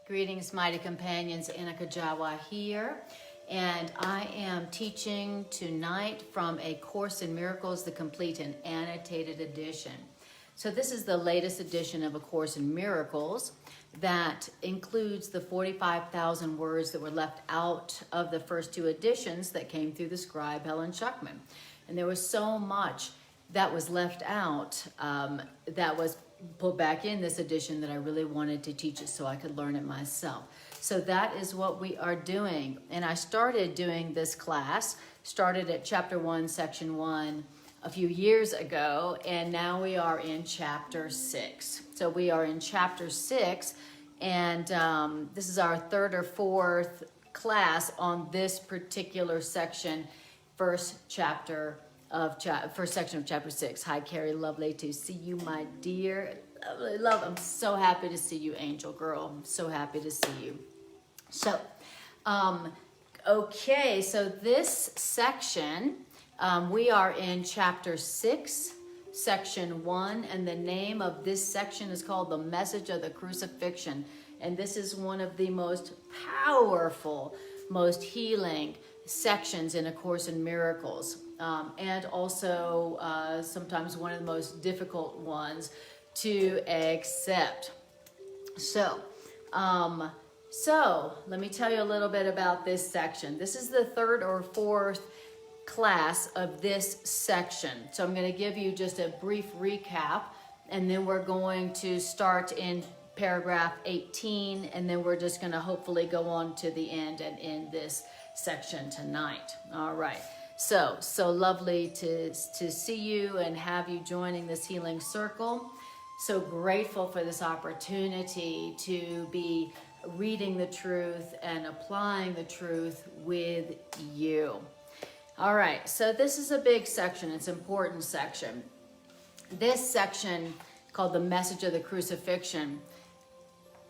Greetings, mighty companions. Anna Kujawa here, and I am teaching tonight from A Course in Miracles, the Complete and Annotated Edition. So this is the latest edition of A Course in Miracles that includes the 45,000 words that were left out of the first two editions that came through the scribe Helen Schuckman. And there was so much that was left out that was put back in this edition that I really wanted to teach it so I could learn it myself. So that is what we are doing. And I started doing this class, started at chapter 1, section 1 a few years ago, and now we are in chapter 6. So we are in chapter 6, and this is our third or fourth class on this particular section, first section of chapter 6. Hi, Carrie, lovely to see you, my dear. Love, I'm so happy to see you, angel girl. I'm so happy to see you. So, okay, so this section, we are in chapter 6, section 1, and the name of this section is called The Message of the Crucifixion. And this is one of the most powerful, most healing sections in A Course in Miracles. And also sometimes one of the most difficult ones to accept. So let me tell you a little bit about this section. This is the third or fourth class of this section. So I'm going to give you just a brief recap, and then we're going to start in paragraph 18, and then we're just going to hopefully go on to the end and end this section tonight. All right. So lovely to see you and have you joining this healing circle. So grateful for this opportunity to be reading the truth and applying the truth with you. All right, so this is a big section. It's an important section. This section called The Message of the Crucifixion,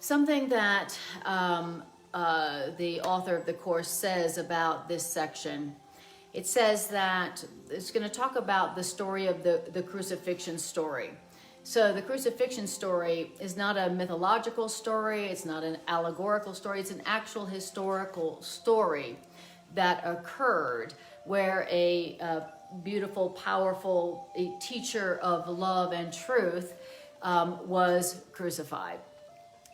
something that the author of the Course says about this section. It says that it's going to talk about the story of the crucifixion story. So the crucifixion story is not a mythological story. It's not an allegorical story. It's an actual historical story that occurred where a beautiful, powerful teacher of love and truth was crucified.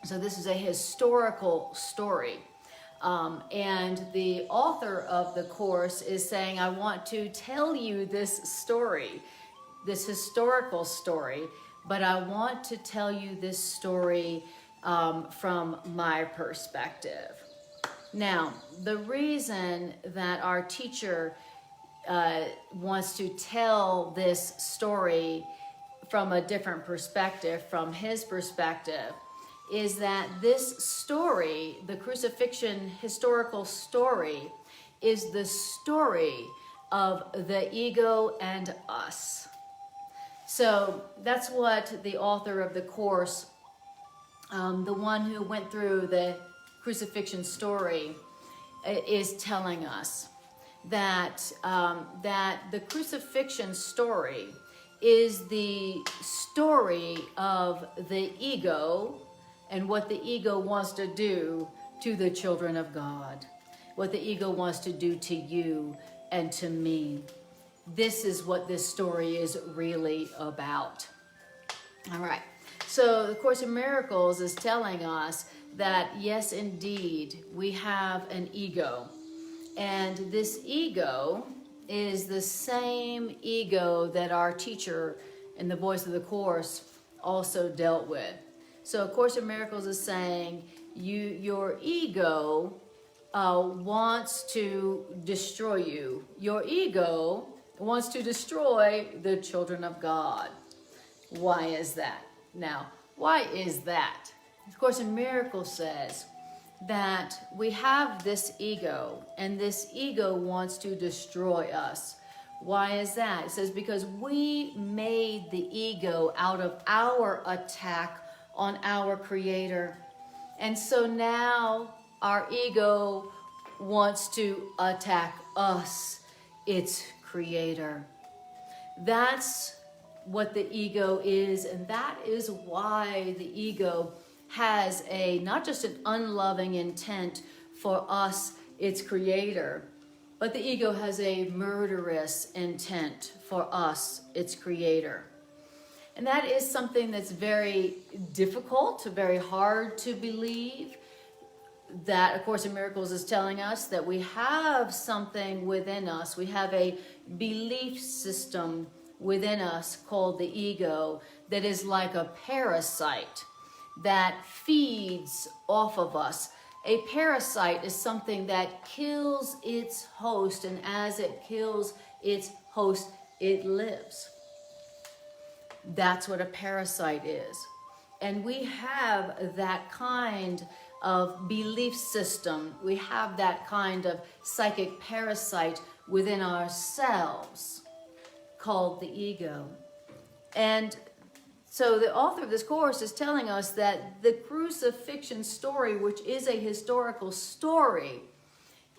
So this is a historical story. And the author of the Course is saying, I want to tell you this story, this historical story, but I want to tell you this story from my perspective. Now, the reason that our teacher wants to tell this story from a different perspective, from his perspective, is that this story, the crucifixion historical story, is the story of the ego and us. So that's what the author of the Course, the one who went through the crucifixion story, is telling us. That the crucifixion story is the story of the ego and what the ego wants to do to the children of God, what the ego wants to do to you and to me. This is what this story is really about. All right. So the Course in Miracles is telling us that, yes, indeed, we have an ego. And this ego is the same ego that our teacher in the voice of the Course also dealt with. So A Course in Miracles is saying your ego wants to destroy you. Your ego wants to destroy the children of God. Why is that? Now, why is that? A Course in Miracles says that we have this ego, and this ego wants to destroy us. Why is that? It says because we made the ego out of our attack on our Creator. And so now our ego wants to attack us, its Creator. That's what the ego is, and that is why the ego has not just an unloving intent for us, its creator, but the ego has a murderous intent for us, its creator. And that is something that's very difficult, very hard to believe. That, of Course in Miracles is telling us that we have something within us. We have a belief system within us called the ego that is like a parasite that feeds off of us. A parasite is something that kills its host, and as it kills its host, it lives. That's what a parasite is. And we have that kind of belief system. We have that kind of psychic parasite within ourselves called the ego. And so the author of this course is telling us that the crucifixion story, which is a historical story,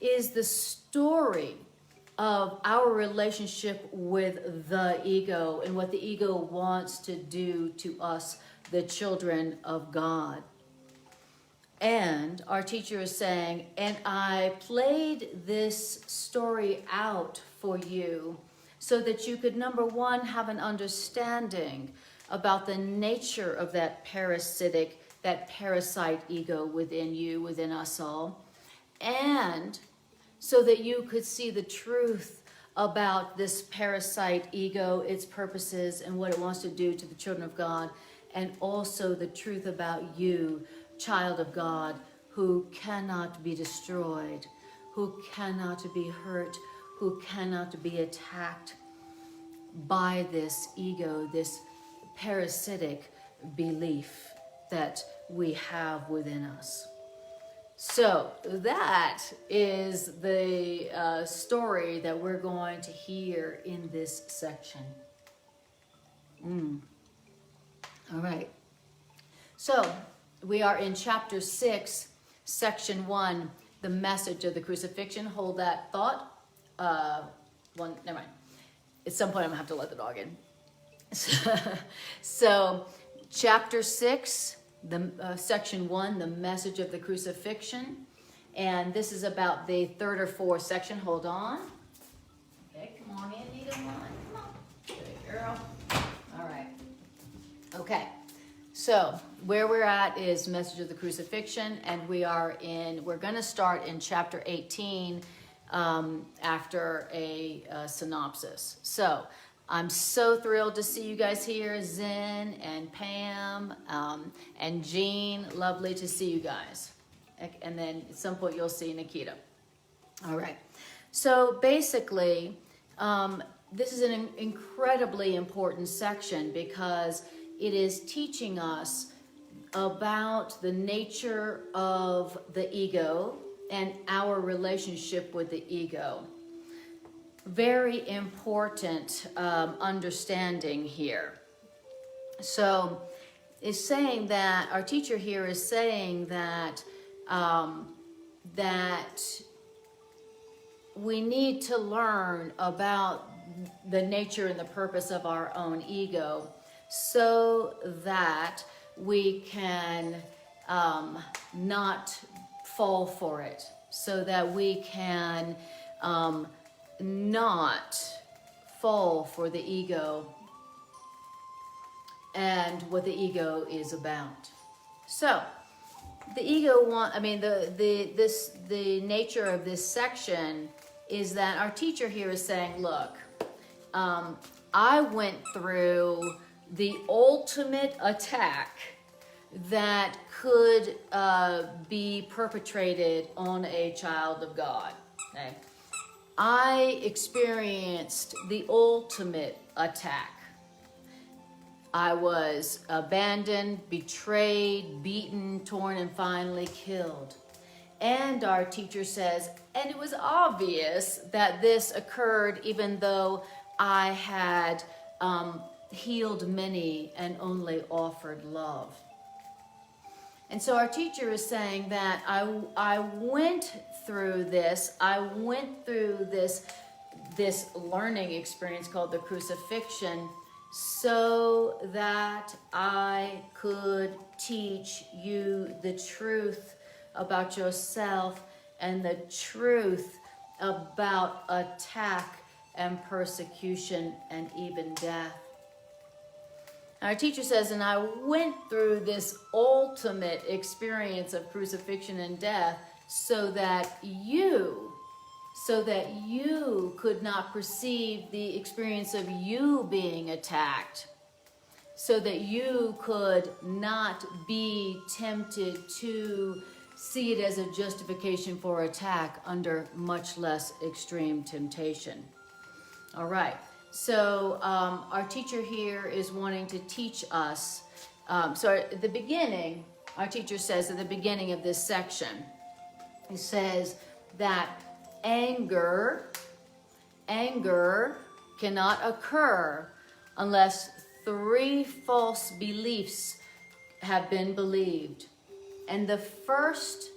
is the story of our relationship with the ego and what the ego wants to do to us, the children of God. And our teacher is saying, and I played this story out for you so that you could, number one, have an understanding about the nature of that parasite ego within you, within us all, and so that you could see the truth about this parasite ego, its purposes, and what it wants to do to the children of God, and also the truth about you, child of God, who cannot be destroyed, who cannot be hurt, who cannot be attacked by this ego, this parasitic belief that we have within us. So that is the story that we're going to hear in this section. All right. So we are in chapter 6, section 1, the message of the crucifixion. Hold that thought. Never mind. At some point I'm gonna have to let the dog in. So chapter 6, section 1, the message of the crucifixion. And this is about the third or fourth section. Hold on. Okay, come on in, Nita. Come on. Good girl. All right. Okay. So where we're at is message of the crucifixion, and we're going to start in chapter 18 after a synopsis. So I'm so thrilled to see you guys here, Zen and Pam and Jean. Lovely to see you guys. And then at some point you'll see Nikita. All right. So basically, this is an incredibly important section because it is teaching us about the nature of the ego and our relationship with the ego. Very important understanding here. So it's saying that, our teacher here is saying that that we need to learn about the nature and the purpose of our own ego so that we can not fall for it, so that we can not fall for the ego and what the ego is about. So the ego the nature of this section is that our teacher here is saying, look, I went through the ultimate attack that could be perpetrated on a child of God. Okay? I experienced the ultimate attack. I was abandoned, betrayed, beaten, torn, and finally killed. And our teacher says, and it was obvious that this occurred even though I had healed many and only offered love. And so our teacher is saying that I went through this. I went through this learning experience called the crucifixion so that I could teach you the truth about yourself and the truth about attack and persecution and even death. Our teacher says, and I went through this ultimate experience of crucifixion and death so that you could not perceive the experience of you being attacked, so that you could not be tempted to see it as a justification for attack under much less extreme temptation. All right, so our teacher here is wanting to teach us. So at the beginning, our teacher says at the beginning of this section, he says that anger cannot occur unless 3 false beliefs have been believed. And the first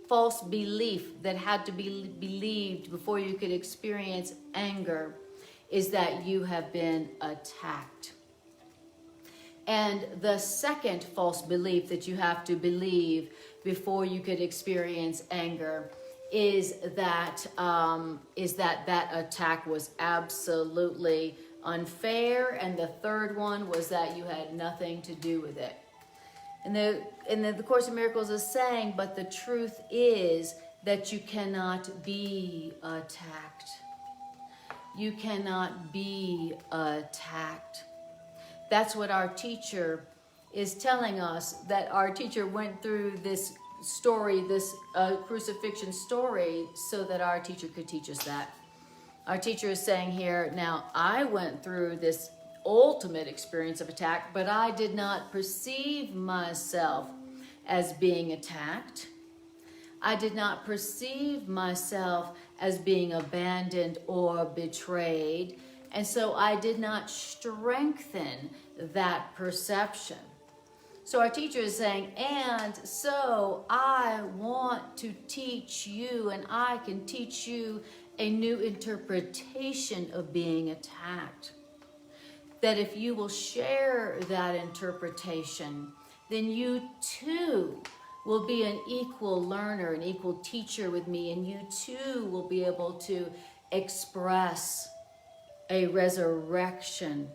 false belief that had to be believed before you could experience anger is that you have been attacked. And the second false belief that you have to believe before you could experience anger is that that attack was absolutely unfair, and the third one was that you had nothing to do with it. And the Course in Miracles is saying, but the truth is that you cannot be attacked. You cannot be attacked. That's what our teacher is telling us, that our teacher went through this story, this crucifixion story, so that our teacher could teach us that. Our teacher is saying here, now I went through this ultimate experience of attack, but I did not perceive myself as being attacked. I did not perceive myself as being abandoned or betrayed, and so I did not strengthen that perception. So our teacher is saying, and so I want to teach you, and I can teach you a new interpretation of being attacked. That if you will share that interpretation, then you too will be an equal learner, an equal teacher with me, and you too will be able to express a resurrection,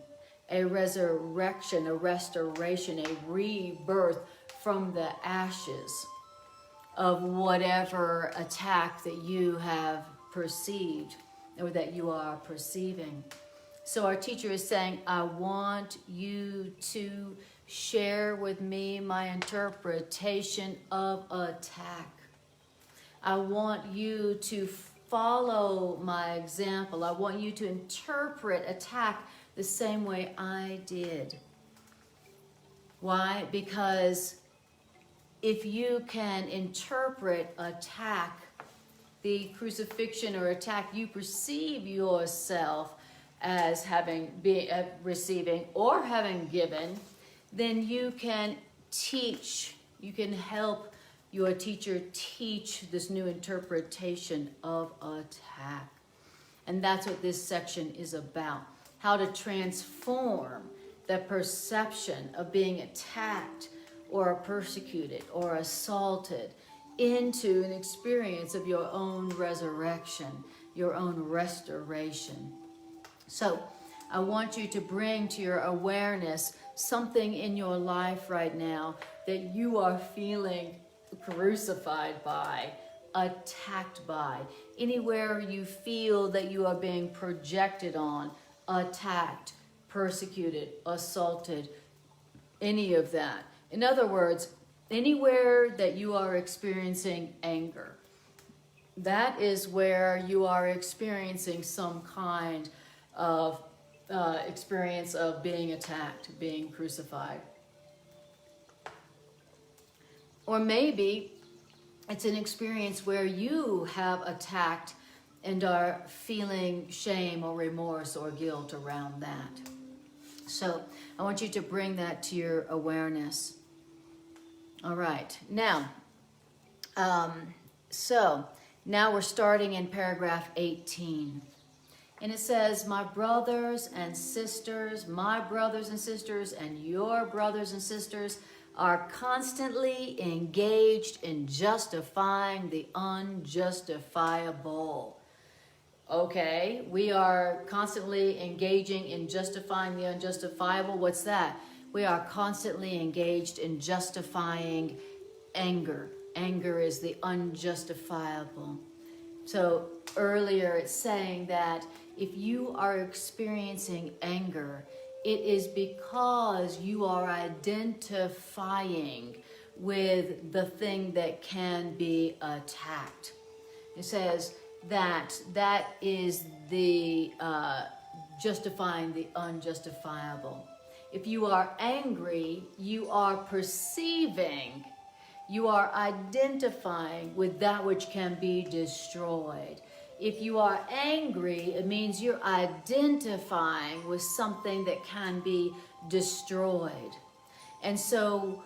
a restoration, a rebirth from the ashes of whatever attack that you have perceived or that you are perceiving. So our teacher is saying, I want you to share with me my interpretation of attack. I want you to follow my example. I want you to interpret attack the same way I did. Why? Because if you can interpret attack, the crucifixion or attack, you perceive yourself as having been receiving or having given, then you can teach, you can help your teacher teach this new interpretation of attack. And that's what this section is about. How to transform the perception of being attacked or persecuted or assaulted into an experience of your own resurrection, your own restoration. So I want you to bring to your awareness something in your life right now that you are feeling crucified by, attacked by. Anywhere you feel that you are being projected on, attacked, persecuted, assaulted, any of that. In other words, anywhere that you are experiencing anger, that is where you are experiencing some kind of experience of being attacked, being crucified. Or maybe it's an experience where you have attacked and are feeling shame or remorse or guilt around that. So I want you to bring that to your awareness. All right, now, so now we're starting in paragraph 18. And it says, my brothers and sisters, and your brothers and sisters are constantly engaged in justifying the unjustifiable. Okay, we are constantly engaging in justifying the unjustifiable. What's that? We are constantly engaged in justifying anger. Anger is the unjustifiable. So earlier it's saying that if you are experiencing anger, it is because you are identifying with the thing that can be attacked. It says that is the justifying the unjustifiable. If you are angry, you are perceiving, you are identifying with that which can be destroyed. If you are angry, it means you're identifying with something that can be destroyed. And so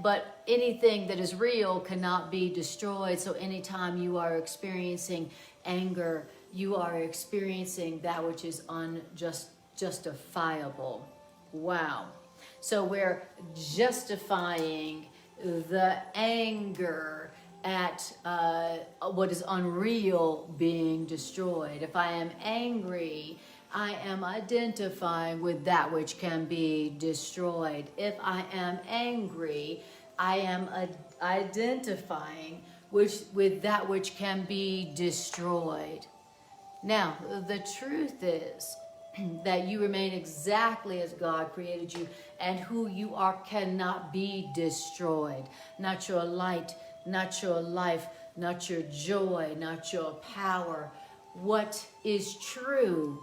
but anything that is real cannot be destroyed. So anytime you are experiencing anger, you are experiencing that which is unjustifiable. Wow. So we're justifying the anger at what is unreal being destroyed. If I am angry, I am identifying with that which can be destroyed. If I am angry, I am identifying with that which can be destroyed. Now, the truth is that you remain exactly as God created you, and who you are cannot be destroyed. Not your light, not your life, not your joy, not your power. What is true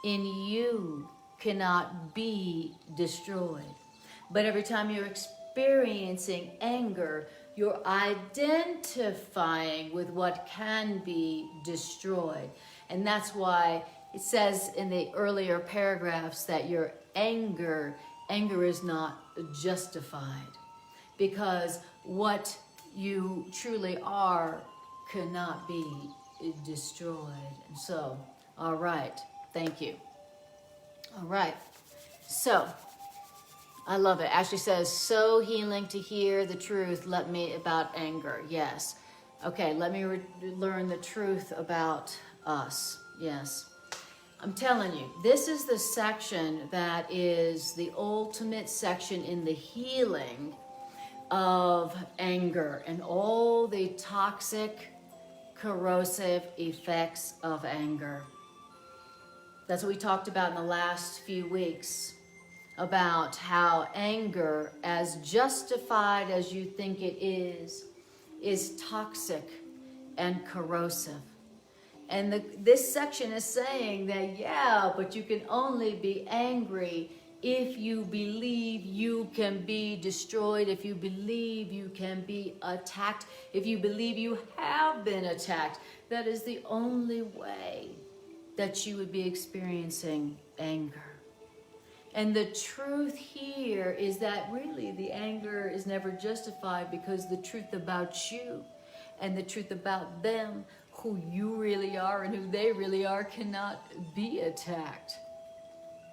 in you cannot be destroyed. But every time you're experiencing anger, you're identifying with what can be destroyed. And that's why it says in the earlier paragraphs that your anger is not justified, because what you truly are cannot be destroyed. And so, all right, thank you. All right, so I love it. Ashley says, so healing to hear the truth about anger. Yes. Okay, let me learn the truth about us. Yes. I'm telling you, this is the section that is the ultimate section in the healing of anger and all the toxic, corrosive effects of anger. That's what we talked about in the last few weeks, about how anger, as justified as you think it is toxic and corrosive. And this section is saying that, yeah, but you can only be angry if you believe you can be destroyed, if you believe you can be attacked, if you believe you have been attacked. That is the only way that you would be experiencing anger. And the truth here is that really the anger is never justified, because the truth about you and the truth about them, who you really are and who they really are, cannot be attacked,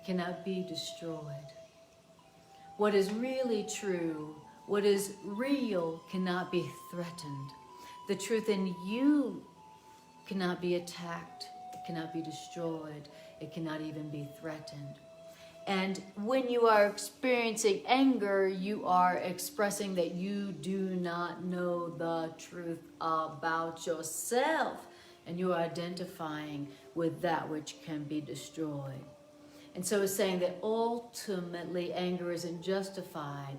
cannot be destroyed. What is really true, what is real, cannot be threatened. The truth in you cannot be attacked, it cannot be destroyed, it cannot even be threatened. And when you are experiencing anger, you are expressing that you do not know the truth about yourself, and you are identifying with that which can be destroyed. And so it's saying that ultimately anger isn't justified,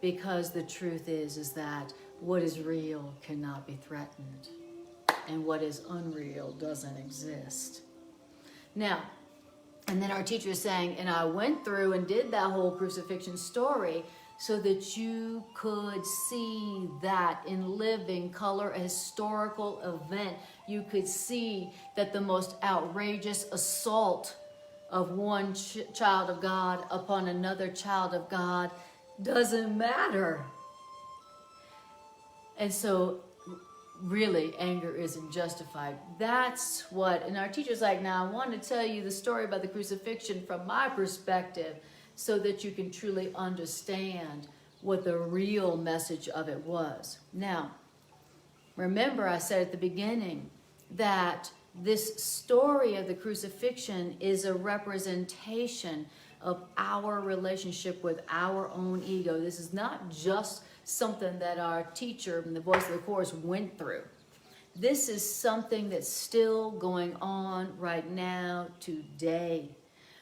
because the truth is that what is real cannot be threatened, and what is unreal doesn't exist. Now, and then our teacher is saying, and I went through and did that whole crucifixion story so that you could see that in living color, a historical event. You could see that the most outrageous assault of one child of God upon another child of God doesn't matter. And so really anger isn't justified. That's what, and our teacher's like, now I want to tell you the story about the crucifixion from my perspective so that you can truly understand what the real message of it was. Now, remember I said at the beginning that this story of the crucifixion is a representation of our relationship with our own ego. This is not just something that our teacher in the Voice of the Course went through. This is something that's still going on right now, today.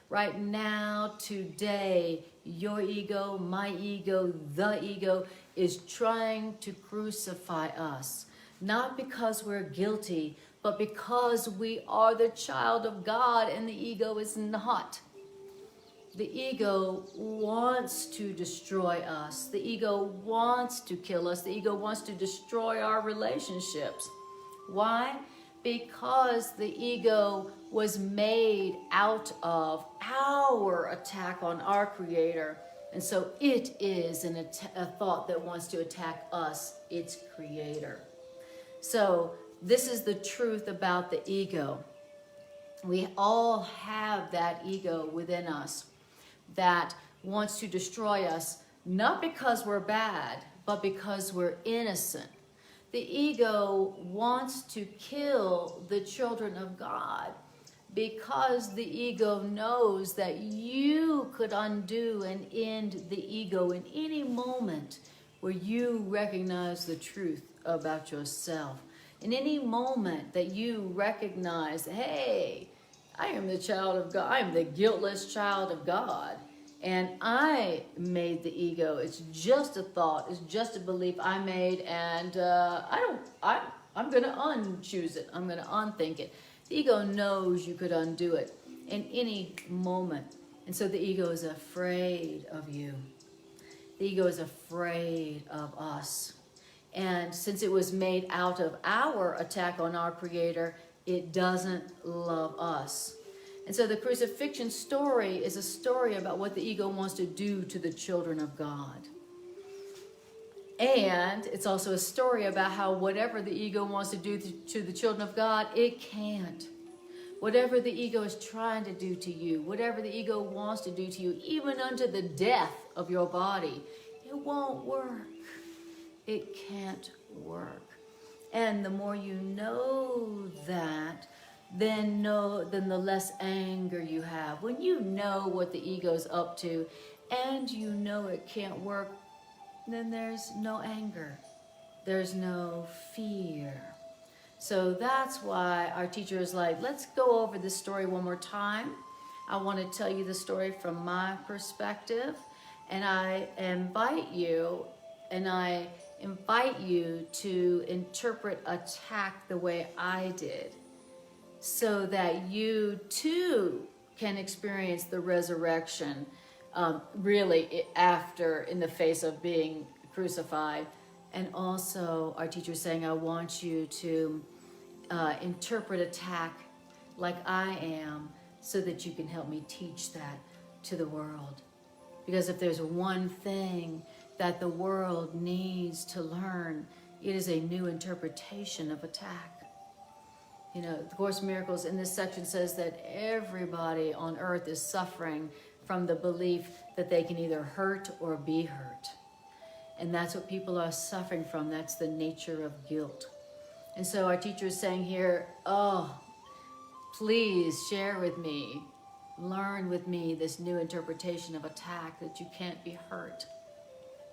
Right now, today, your ego, my ego, the ego is trying to crucify us. Not because we're guilty, but because we are the child of God and the ego is not. The ego wants to destroy us. The ego wants to kill us. The ego wants to destroy our relationships. Why? Because the ego was made out of our attack on our Creator. And so it is a thought that wants to attack us, its Creator. So this is the truth about the ego. We all have that ego within us that wants to destroy us, not because we're bad, but because we're innocent. The ego wants to kill the children of God because the ego knows that you could undo and end the ego in any moment where you recognize the truth about yourself. In any moment that you recognize, hey, I am the child of God. I am the guiltless child of God. And I made the ego. It's just a thought. It's just a belief I made. And I'm going to unchoose it. I'm going to unthink it. The ego knows you could undo it in any moment. And so the ego is afraid of you. The ego is afraid of us. And since it was made out of our attack on our Creator, it doesn't love us. And so the crucifixion story is a story about what the ego wants to do to the children of God. And it's also a story about how whatever the ego wants to do to the children of God, it can't. Whatever the ego is trying to do to you, whatever the ego wants to do to you, even unto the death of your body, it won't work. It can't work. And the more you know that, then the less anger you have. When you know what the ego's up to and you know it can't work, then there's no anger. There's no fear. So that's why our teacher is like, let's go over this story one more time. I want to tell you the story from my perspective. And I invite you to interpret attack the way I did, so that you too can experience the resurrection really after, in the face of being crucified. And also our teacher is saying, I want you to interpret attack like I am, so that you can help me teach that to the world. Because if there's one thing that the world needs to learn, it is a new interpretation of attack. You know, the Course in Miracles in this section says that everybody on earth is suffering from the belief that they can either hurt or be hurt. And that's what people are suffering from. That's the nature of guilt. And so our teacher is saying here, oh, please share with me, learn with me this new interpretation of attack, that you can't be hurt,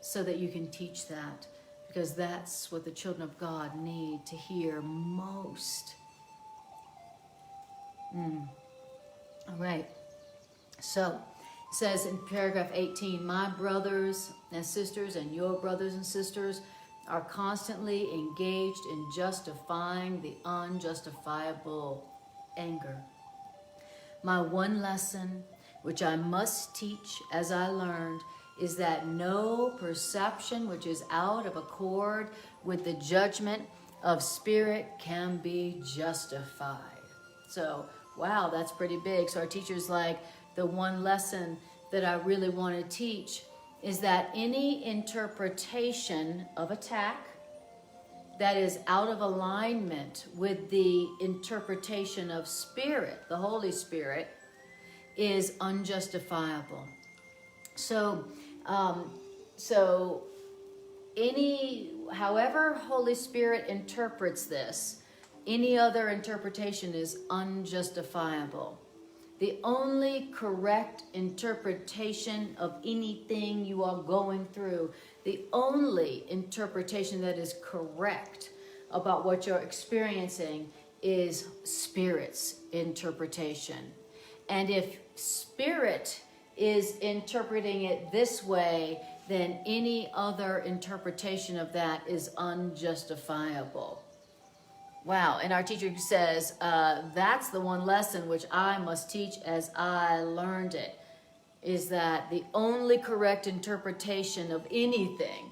so that you can teach that, because that's what the children of God need to hear most. All right. So it says in paragraph 18, my brothers and sisters and your brothers and sisters are constantly engaged in justifying the unjustifiable anger. My one lesson, which I must teach as I learned, is that no perception which is out of accord with the judgment of spirit can be justified. So, wow, that's pretty big. So our teacher's like, the one lesson that I really want to teach is that any interpretation of attack that is out of alignment with the interpretation of Spirit, the Holy Spirit, is unjustifiable. So, however Holy Spirit interprets this, any other interpretation is unjustifiable. The only correct interpretation of anything you are going through, the only interpretation that is correct about what you're experiencing is Spirit's interpretation. And if Spirit is interpreting it this way, then any other interpretation of that is unjustifiable. Wow, and our teacher says, that's the one lesson which I must teach as I learned it, is that the only correct interpretation of anything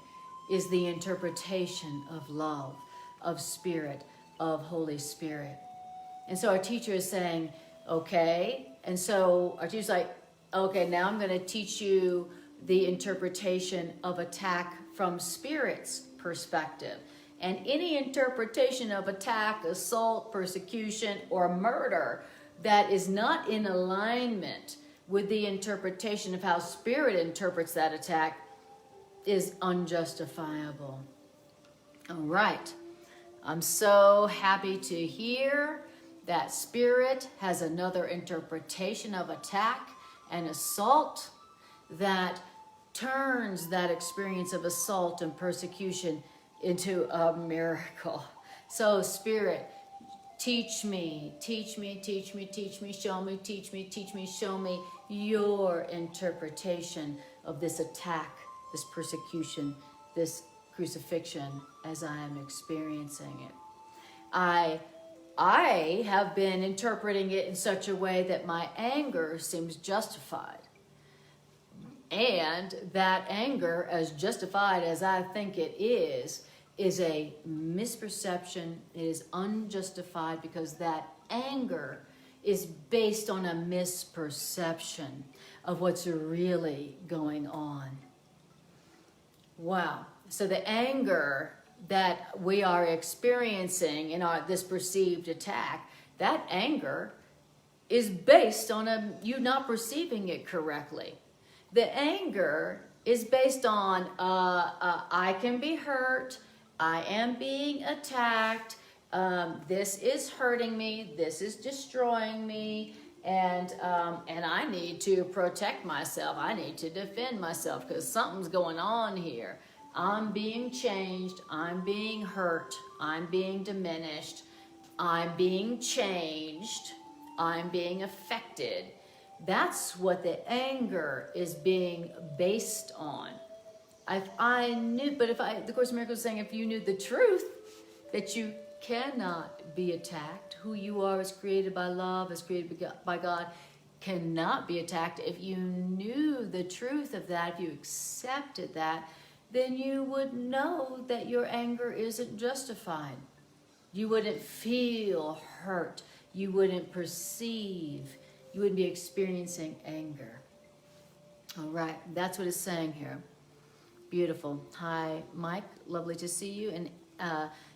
is the interpretation of love, of Spirit, of Holy Spirit. And so our teacher is saying, okay, and so our teacher's like, okay, now I'm going to teach you the interpretation of attack from Spirit's perspective. And any interpretation of attack, assault, persecution, or murder that is not in alignment with the interpretation of how Spirit interprets that attack is unjustifiable. All right. I'm so happy to hear that Spirit has another interpretation of attack and assault that turns that experience of assault and persecution into a miracle. So Spirit, teach me, teach me, teach me, teach me, show me, teach me, teach me, show me your interpretation of this attack, this persecution, this crucifixion as I am experiencing it. I have been interpreting it in such a way that my anger seems justified. And that anger, as justified as I think it is a misperception. It is unjustified because that anger is based on a misperception of what's really going on. Wow. So the anger that we are experiencing in this perceived attack, that anger is based on you not perceiving it correctly. The anger is based on I can be hurt, I am being attacked, this is hurting me, this is destroying me, and I need to protect myself. I need to defend myself because something's going on here. I'm being changed, I'm being hurt, I'm being diminished, I'm being changed, I'm being affected. That's what the anger is being based on. I knew, but the Course in Miracles is saying, if you knew the truth, that you cannot be attacked, who you are is created by love, is created by God, cannot be attacked. If you knew the truth of that, if you accepted that, then you would know that your anger isn't justified. You wouldn't feel hurt. You wouldn't perceive. You wouldn't be experiencing anger. All right, that's what it's saying here. Beautiful. Hi, Mike. Lovely to see you. And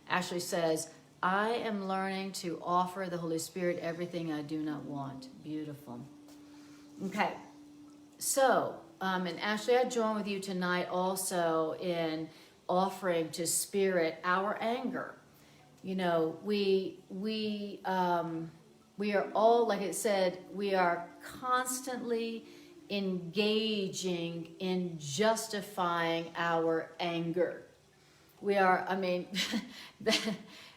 Ashley says, I am learning to offer the Holy Spirit everything I do not want. Beautiful. Okay. So, and Ashley, I join with you tonight also in offering to Spirit our anger. You know, we are all, like it said, we are constantly engaging in justifying our anger. We are, I mean,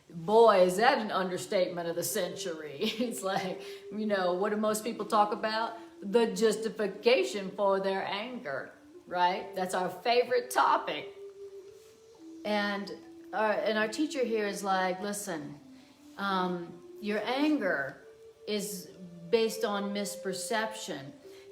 boy, is that an understatement of the century. It's like, you know, what do most people talk about? The justification for their anger, right? That's our favorite topic. And our teacher here is like, listen, your anger is based on misperception.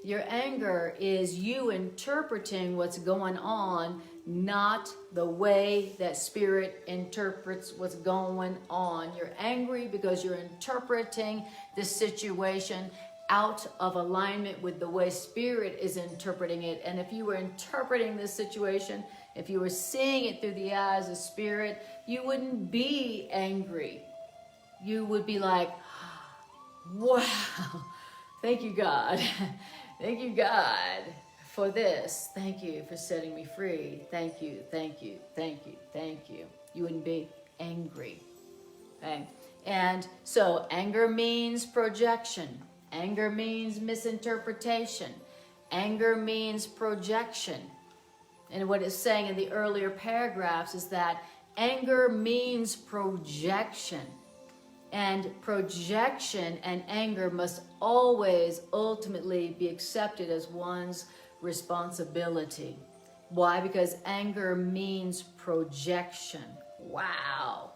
Your anger is you interpreting what's going on, not the way that Spirit interprets what's going on. You're angry because you're interpreting the situation out of alignment with the way Spirit is interpreting it. And if you were interpreting this situation If you were seeing it through the eyes of spirit, you wouldn't be angry. You would be like, wow, thank you, God. Thank you, God, for this. Thank you for setting me free. Thank you, thank you, thank you, thank you. You wouldn't be angry. Okay? And so anger means projection. Anger means misinterpretation. Anger means projection. And what it's saying in the earlier paragraphs is that anger means projection. And projection and anger must always ultimately be accepted as one's responsibility. Why? Because anger means projection. Wow.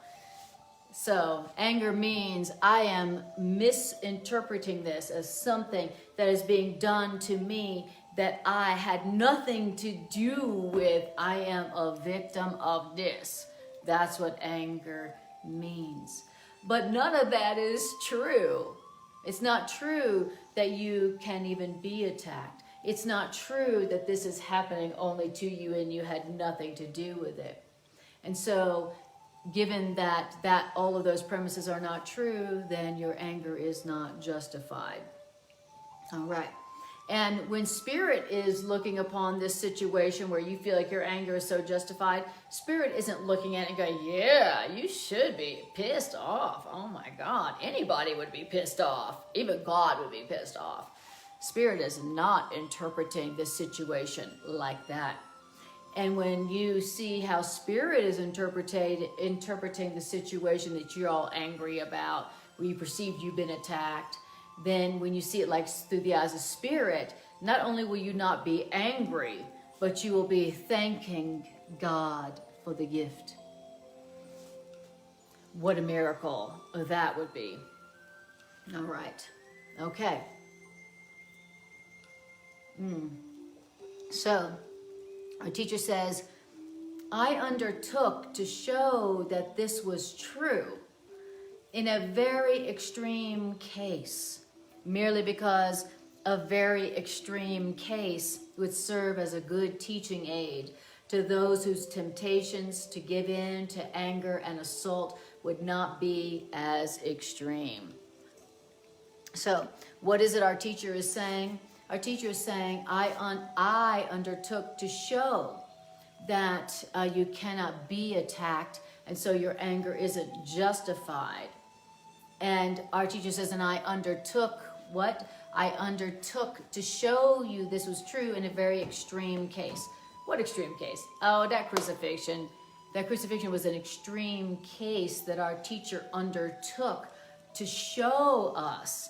So anger means I am misinterpreting this as something that is being done to me that I had nothing to do with. I am a victim of this. That's what anger means. But none of that is true. It's not true that you can even be attacked. It's not true that this is happening only to you and you had nothing to do with it. And so given that all of those premises are not true, then your anger is not justified. All right. And when spirit is looking upon this situation where you feel like your anger is so justified, spirit isn't looking at it and going, yeah, you should be pissed off. Oh my God, anybody would be pissed off. Even God would be pissed off. Spirit is not interpreting this situation like that. And when you see how spirit is interpreting the situation that you're all angry about, where you perceived you've been attacked, then when you see it like through the eyes of spirit, not only will you not be angry, but you will be thanking God for the gift. What a miracle that would be. All right. Okay. So, our teacher says, I undertook to show that this was true in a very extreme case, merely because a very extreme case would serve as a good teaching aid to those whose temptations to give in to anger and assault would not be as extreme. So, what is it our teacher is saying? Our teacher is saying, I undertook to show that you cannot be attacked, and so your anger isn't justified. And our teacher says, and I undertook what? I undertook to show you this was true in a very extreme case. What extreme case? Oh, that crucifixion. That crucifixion was an extreme case that our teacher undertook to show us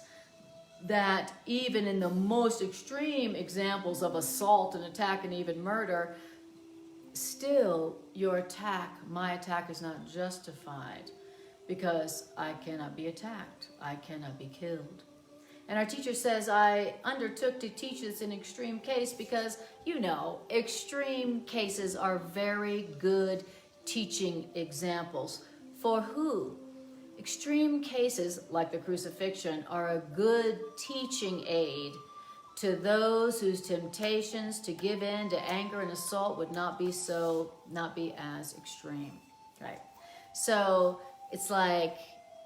that even in the most extreme examples of assault and attack and even murder, still your attack, my attack, is not justified because I cannot be attacked. I cannot be killed. And our teacher says, I undertook to teach this in extreme case because, you know, extreme cases are very good teaching examples. For who? Extreme cases like the crucifixion are a good teaching aid to those whose temptations to give in to anger and assault would not be as extreme, right? So it's like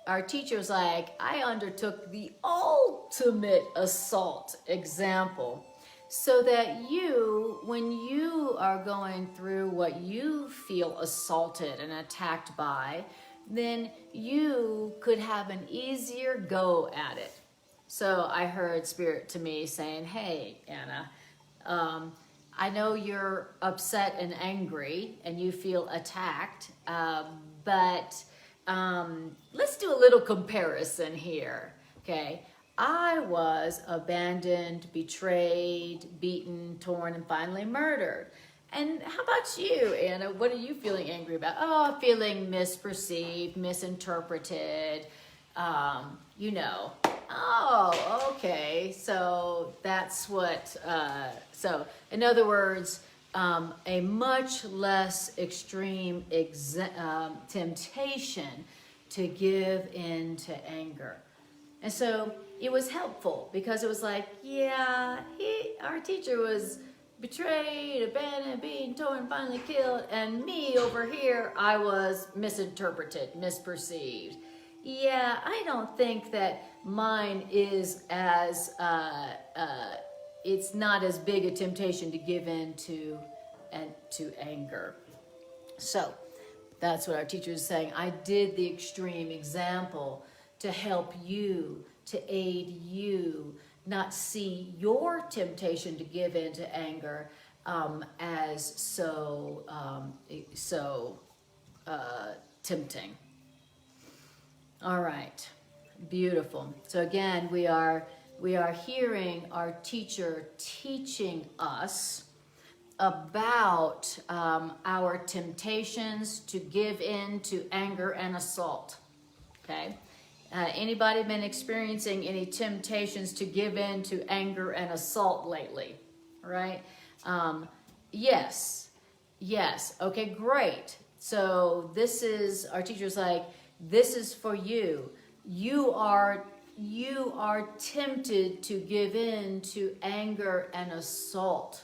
our teacher's like, I undertook the ultimate assault example so that you, when you are going through what you feel assaulted and attacked by, then you could have an easier go at it. So I heard Spirit to me saying, hey, Anna, I know you're upset and angry and you feel attacked, but let's do a little comparison here, okay? I was abandoned, betrayed, beaten, torn, and finally murdered. And how about you, Anna? What are you feeling angry about? Oh, feeling misperceived, misinterpreted, you know. Oh, okay. So that's what, so in other words, a much less extreme temptation to give in to anger. And so it was helpful because it was like, yeah, our teacher was betrayed, abandoned, being torn, finally killed, and me over here, I was misinterpreted, misperceived. Yeah, I don't think that mine is as, it's not as big a temptation to give in to anger. So that's what our teacher is saying. I did the extreme example to help you, to aid you, not see your temptation to give in to anger as so tempting. All right, beautiful. So again, we are hearing our teacher teaching us about our temptations to give in to anger and assault. Okay. Anybody been experiencing any temptations to give in to anger and assault lately? Right? Yes. Okay, great. So this is, our teacher's like, this is for you. You are tempted to give in to anger and assault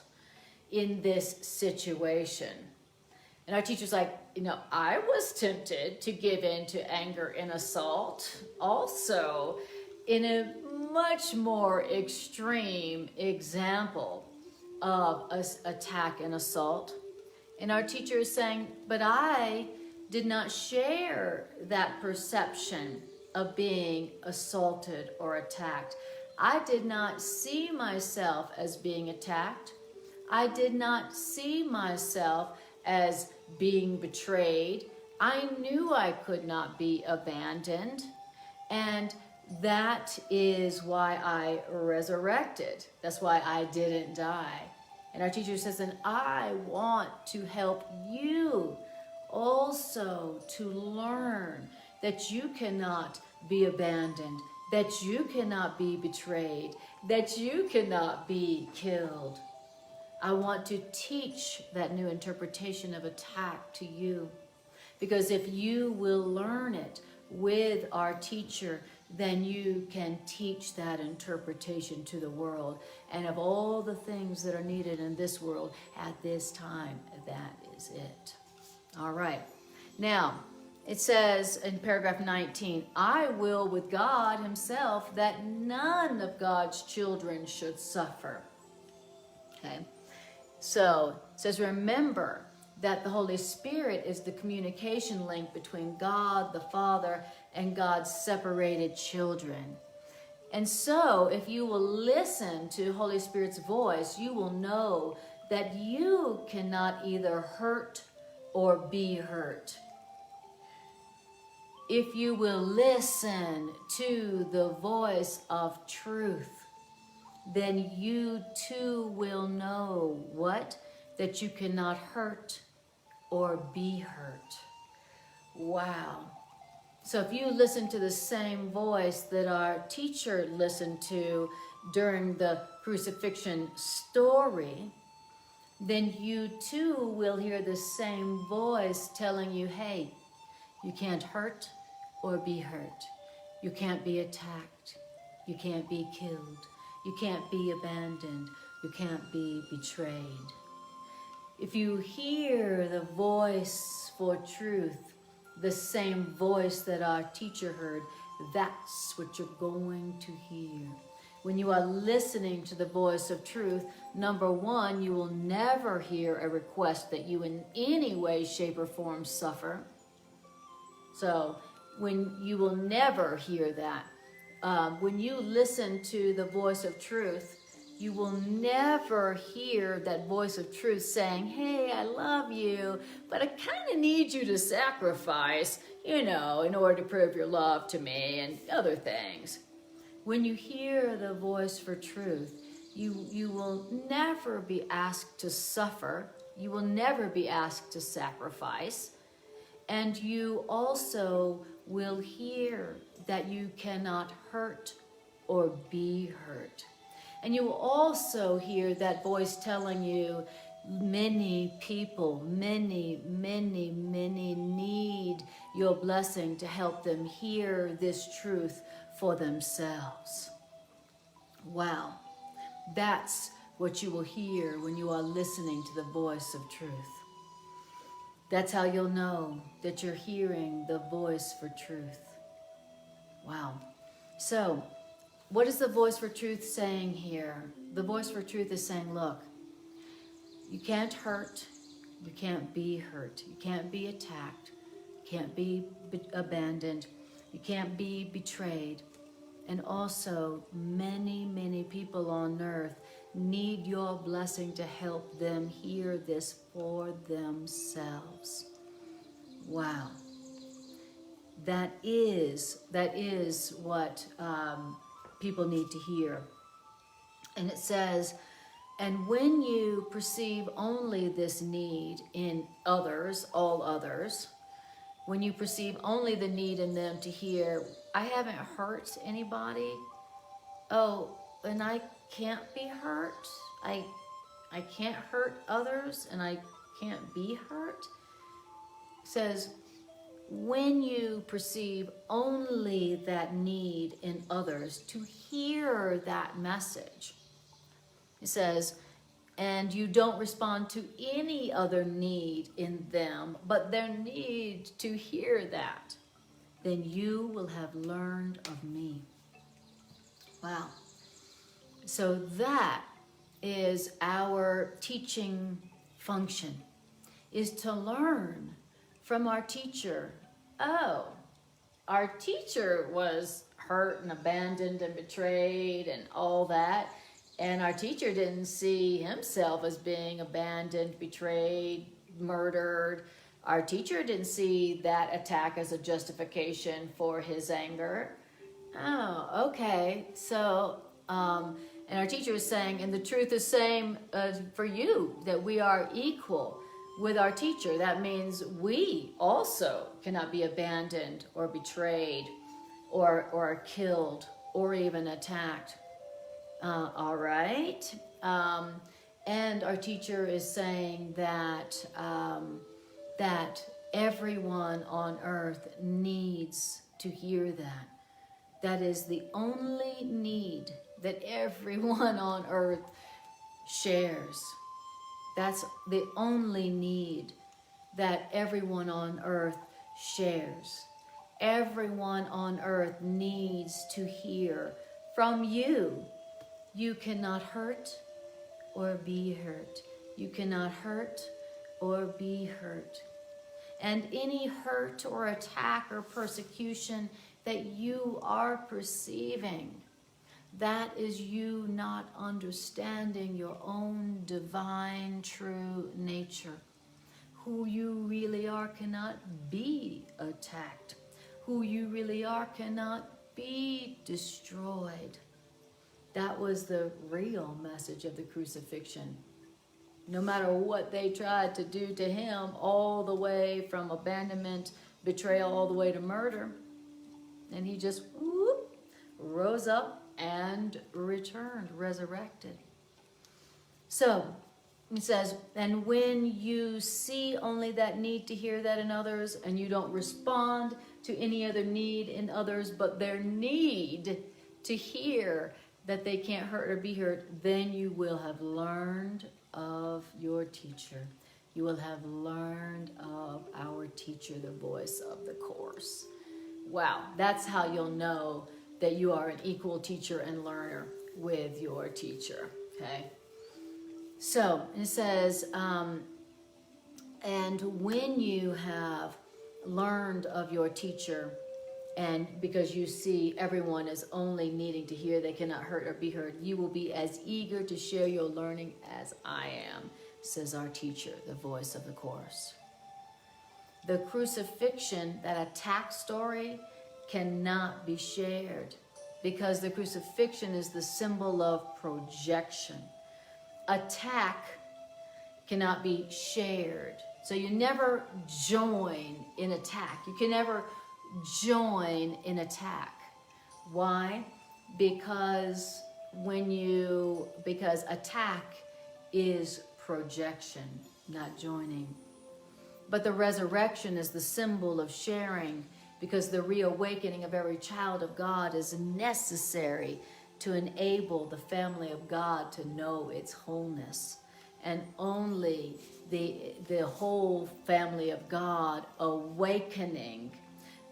in this situation. And our teacher's like, I was tempted to give in to anger and assault, also in a much more extreme example of attack and assault. And our teacher is saying, but I did not share that perception of being assaulted or attacked. I did not see myself as being attacked. I did not see myself as being betrayed. I knew I could not be abandoned, and that is why I resurrected. That's why I didn't die. And our teacher says, and I want to help you also to learn that you cannot be abandoned, that you cannot be betrayed, that you cannot be killed. I want to teach that new interpretation of attack to you, because if you will learn it with our teacher, then you can teach that interpretation to the world. And of all the things that are needed in this world at this time, that is it. All right. Now, it says in paragraph 19, I will with God himself that none of God's children should suffer. Okay. So it says, remember that the Holy Spirit is the communication link between God the Father and God's separated children. And so if you will listen to Holy Spirit's voice, you will know that you cannot either hurt or be hurt. If you will listen to the voice of truth, then you too will know what? That you cannot hurt or be hurt. Wow. So if you listen to the same voice that our teacher listened to during the crucifixion story, then you too will hear the same voice telling you, hey, you can't hurt or be hurt. You can't be attacked. You can't be killed. You can't be abandoned. You can't be betrayed. If you hear the voice for truth, the same voice that our teacher heard, that's what you're going to hear. When you are listening to the voice of truth, number one, you will never hear a request that you in any way, shape, or form suffer. So when you will never hear that. When you listen to the voice of truth, you will never hear that voice of truth saying, hey, I love you, but I kind of need you to sacrifice, in order to prove your love to me and other things. When you hear the voice for truth, you will never be asked to suffer. You will never be asked to sacrifice. And you also will hear that you cannot hurt or be hurt. And you will also hear that voice telling you, many people, many need your blessing to help them hear this truth for themselves. Wow, that's what you will hear when you are listening to the voice of truth. That's how you'll know that you're hearing the voice for truth. Wow. So, what is the voice for truth saying here? The voice for truth is saying, look, you can't hurt, you can't be hurt, you can't be attacked, you can't be abandoned, you can't be betrayed. And also, many, many people on earth need your blessing to help them hear this for themselves. Wow. That is what people need to hear. And it says, and when you perceive only this need in others, all others, when you perceive only the need in them to hear, I haven't hurt anybody. Oh, and I can't be hurt. I can't hurt others, and I can't be hurt. It says, when you perceive only that need in others to hear that message, it says, and you don't respond to any other need in them, but their need to hear that, then you will have learned of me. Wow. So that is our teaching function, is to learn from our teacher. Oh, our teacher was hurt and abandoned and betrayed and all that. And our teacher didn't see himself as being abandoned, betrayed, murdered. Our teacher didn't see that attack as a justification for his anger. Oh, okay. So, and our teacher is saying, and the truth is same for you, that we are equal with our teacher. That means we also cannot be abandoned or betrayed or killed or even attacked. All right. And our teacher is saying that that everyone on earth needs to hear that. That is the only need that everyone on earth shares. That's the only need that everyone on earth shares. Everyone on earth needs to hear from you. You cannot hurt or be hurt. You cannot hurt or be hurt. And any hurt or attack or persecution that you are perceiving, that is you not understanding your own divine true nature. Who you really are cannot be attacked. Who you really are cannot be destroyed. That was the real message of the crucifixion. No matter what they tried to do to him, all the way from abandonment, betrayal, all the way to murder. And he just rose up and returned, resurrected. So, he says, and when you see only that need to hear that in others, and you don't respond to any other need in others, but their need to hear that they can't hurt or be hurt, then you will have learned of your teacher. You will have learned of our teacher, the voice of the course. Wow, that's how you'll know that you are an equal teacher and learner with your teacher, okay? So it says, and when you have learned of your teacher, and because you see everyone is only needing to hear, they cannot hurt or be hurt, you will be as eager to share your learning as I am, says our teacher, the voice of the course. The crucifixion, that attack story, cannot be shared because the crucifixion is the symbol of projection. Attack cannot be shared. So you never join in attack. You can never join in attack. Why? Because attack is projection, not joining. But the resurrection is the symbol of sharing, because the reawakening of every child of God is necessary to enable the family of God to know its wholeness. And only the whole family of God awakening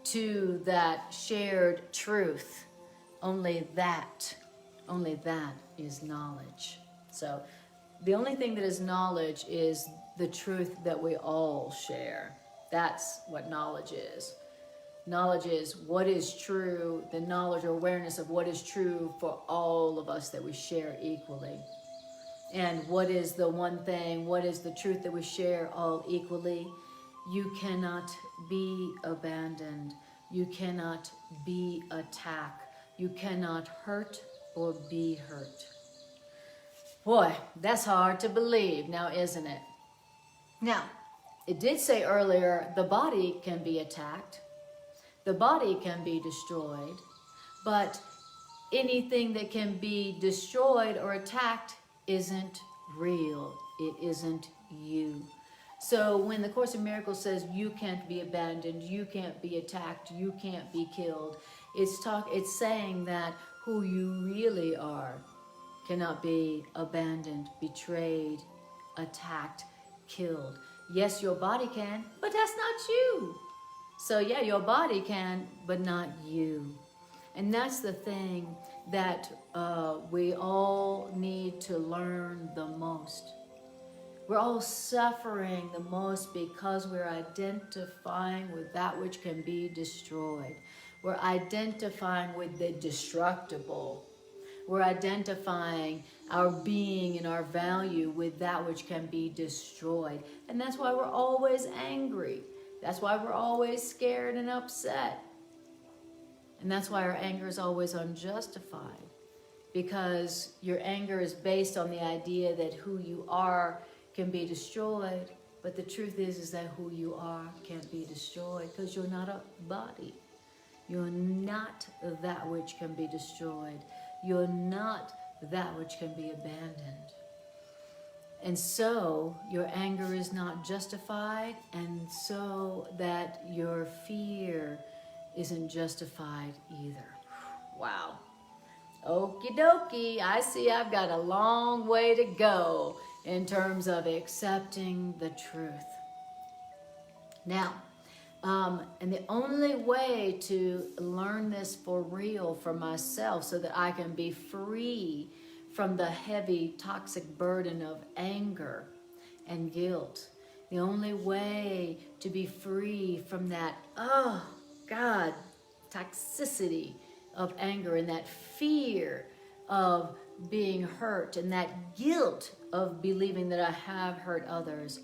to that shared truth, only that is knowledge. So the only thing that is knowledge is the truth that we all share. That's what knowledge is. Knowledge is what is true, the knowledge or awareness of what is true for all of us that we share equally. And what is the one thing, what is the truth that we share all equally? You cannot be abandoned. You cannot be attacked. You cannot hurt or be hurt. Boy, that's hard to believe now, isn't it? Now, it did say earlier, the body can be attacked. The body can be destroyed. But anything that can be destroyed or attacked isn't real. It isn't you. So when the Course in Miracles says you can't be abandoned, you can't be attacked, you can't be killed, it's saying that who you really are cannot be abandoned, betrayed, attacked, killed. Yes, your body can, but that's not you. So yeah, your body can, but not you. And that's the thing that we all need to learn the most. We're all suffering the most because we're identifying with that which can be destroyed. We're identifying with the destructible. We're identifying our being and our value with that which can be destroyed. And that's why we're always angry. That's why we're always scared and upset. And that's why our anger is always unjustified. Because your anger is based on the idea that who you are can be destroyed. But the truth is that who you are can't be destroyed because you're not a body. You're not that which can be destroyed. You're not that which can be abandoned. And so your anger is not justified, and so that your fear isn't justified either. Wow. Okie dokie. I see I've got a long way to go in terms of accepting the truth. Now, and the only way to learn this for real for myself so that I can be free from the heavy toxic burden of anger and guilt, the only way to be free from that, oh God, toxicity of anger and that fear of being hurt and that guilt of believing that I have hurt others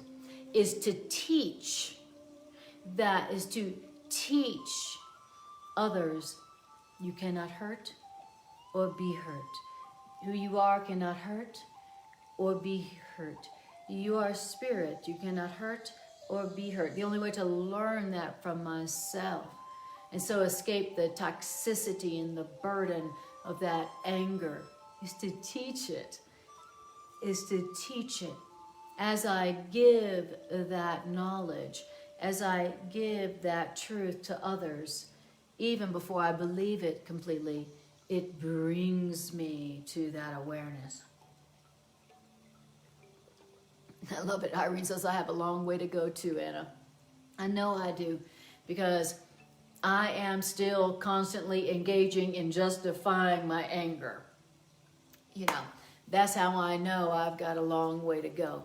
is to teach others you cannot hurt or be hurt. Who you are cannot hurt or be hurt. You are spirit. You cannot hurt or be hurt. The only way to learn that from myself and so escape the toxicity and the burden of that anger is to teach it. As I give that knowledge, as I give that truth to others, even before I believe it completely, it brings me to that awareness. I love it. Irene says, I have a long way to go too, Anna. I know I do, because I am still constantly engaging in justifying my anger. You know, that's how I know I've got a long way to go.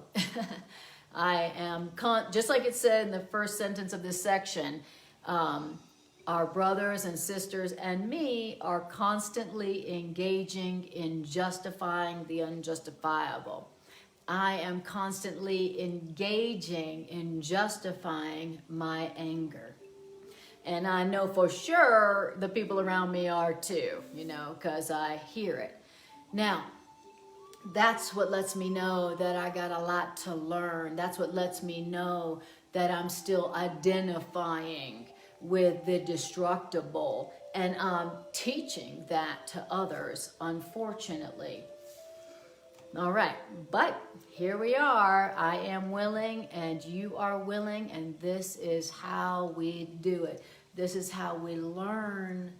I am, just like it said in the first sentence of this section, our brothers and sisters and me are constantly engaging in justifying the unjustifiable. I am constantly engaging in justifying my anger. And I know for sure the people around me are too, you know, because I hear it. Now, that's what lets me know that I got a lot to learn. That's what lets me know that I'm still identifying with the destructible, and I'm teaching that to others, unfortunately. All right, but here we are. I am willing and you are willing, and this is how we do it. This is how we learn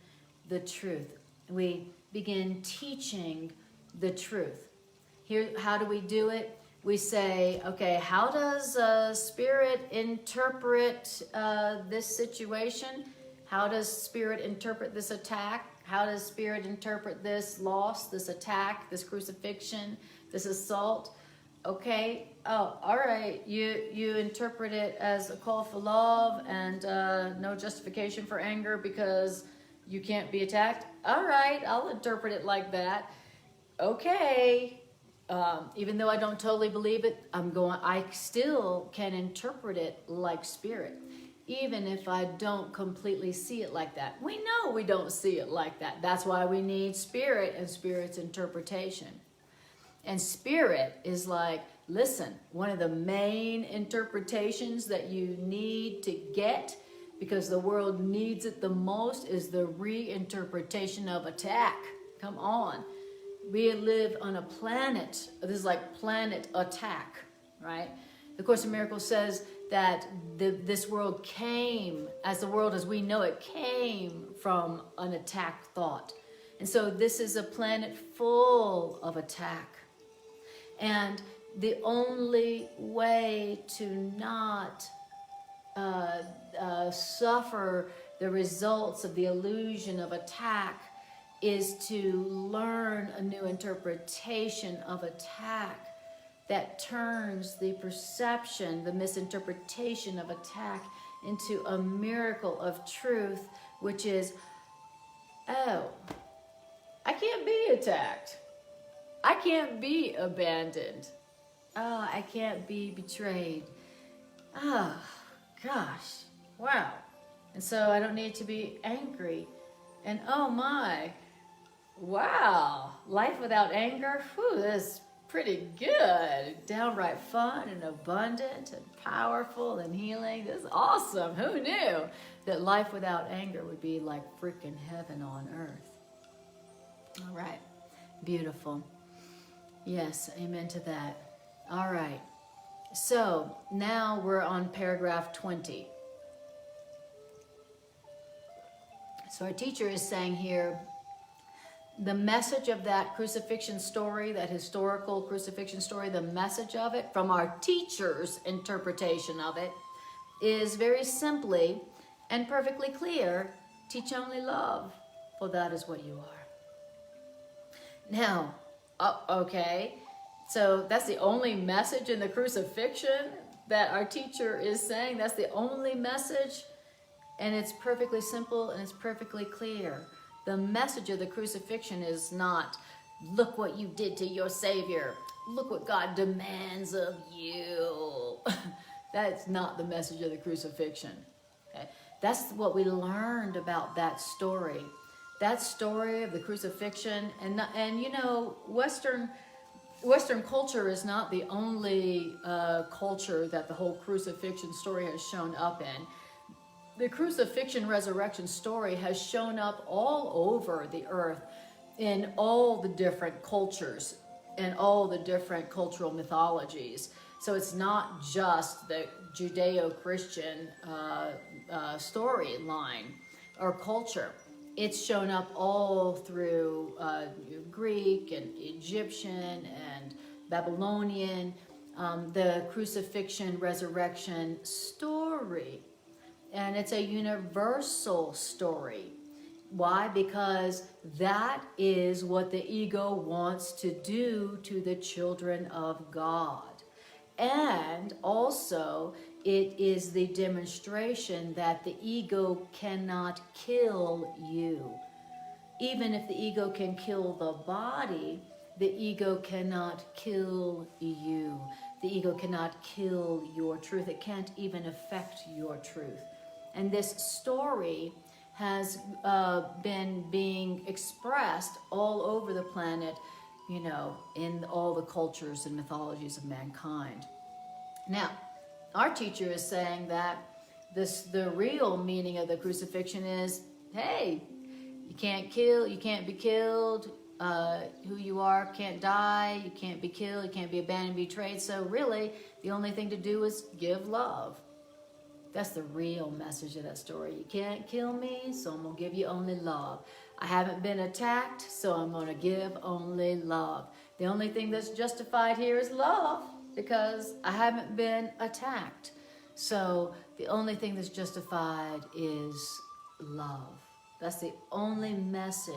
the truth. begin teaching the truth. Here, how do we do it? We say, okay, how does Spirit interpret this situation? How does Spirit interpret this attack? How does Spirit interpret this loss, this attack, this crucifixion, this assault? Okay, oh, all right, you interpret it as a call for love and no justification for anger because you can't be attacked. All right, I'll interpret it like that. Okay, even though I don't totally believe it, I still can interpret it like Spirit, even if I don't completely see it like that. We know we don't see it like that. That's why we need Spirit and Spirit's interpretation. And Spirit is like, listen, one of the main interpretations that you need to get, because the world needs it the most, is the reinterpretation of attack. Come on. We live on a planet. This is like planet attack, right? The Course in Miracles says that this world came, as the world as we know it, came from an attack thought. And so this is a planet full of attack. And the only way to not suffer the results of the illusion of attack is to learn a new interpretation of attack that turns the perception, the misinterpretation of attack into a miracle of truth, which is, oh, I can't be attacked. I can't be abandoned. Oh, I can't be betrayed. Oh, gosh, wow. And so I don't need to be angry. And oh my, wow, life without anger, whew, that's pretty good. Downright fun and abundant and powerful and healing. This is awesome. Who knew that life without anger would be like freaking heaven on earth? All right, beautiful. Yes, amen to that. All right, so now we're on paragraph 20. So our teacher is saying here, the message of that crucifixion story, that historical crucifixion story, the message of it from our teacher's interpretation of it is very simply and perfectly clear: teach only love, for that is what you are. Now, okay, so that's the only message in the crucifixion that our teacher is saying. That's the only message, and it's perfectly simple and it's perfectly clear. The message of the crucifixion is not, look what you did to your Savior. Look what God demands of you. That's not the message of the crucifixion. Okay? That's what we learned about that story. That story of the crucifixion, and you know, Western culture is not the only culture that the whole crucifixion story has shown up in. The crucifixion resurrection story has shown up all over the earth in all the different cultures and all the different cultural mythologies. So it's not just the Judeo-Christian storyline or culture. It's shown up all through Greek and Egyptian and Babylonian, the crucifixion resurrection story. And it's a universal story. Why? Because that is what the ego wants to do to the children of God. And also, it is the demonstration that the ego cannot kill you. Even if the ego can kill the body, the ego cannot kill you. The ego cannot kill your truth. It can't even affect your truth. And this story has been being expressed all over the planet, you know, in all the cultures and mythologies of mankind. Now, our teacher is saying that the real meaning of the crucifixion is, hey, you can't kill, you can't be killed, who you are can't die, you can't be killed, you can't be abandoned, betrayed. So really, the only thing to do is give love. That's the real message of that story. You can't kill me, so I'm going to give you only love. I haven't been attacked, so I'm going to give only love. The only thing that's justified here is love, because I haven't been attacked. So the only thing that's justified is love. That's the only message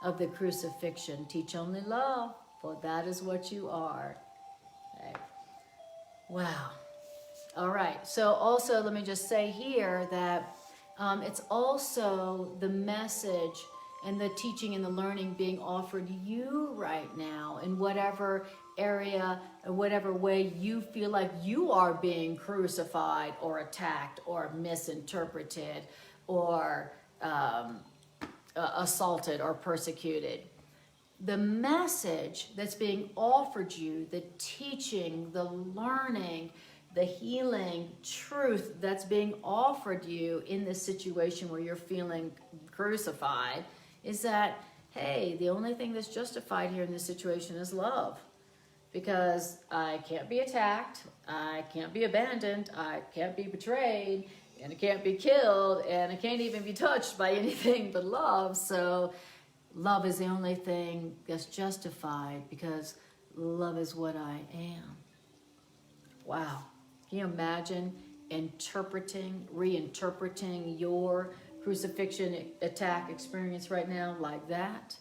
of the crucifixion. Teach only love, for that is what you are. Okay. Wow. All right. So also, let me just say here that it's also the message and the teaching and the learning being offered you right now in whatever area or whatever way you feel like you are being crucified or attacked or misinterpreted or assaulted or persecuted. The message that's being offered you, the teaching, the learning, the healing truth that's being offered you in this situation where you're feeling crucified is that, hey, the only thing that's justified here in this situation is love. Because I can't be attacked, I can't be abandoned, I can't be betrayed, and I can't be killed, and I can't even be touched by anything but love. So love is the only thing that's justified, because love is what I am. Wow. Can you imagine reinterpreting your crucifixion attack experience right now like that?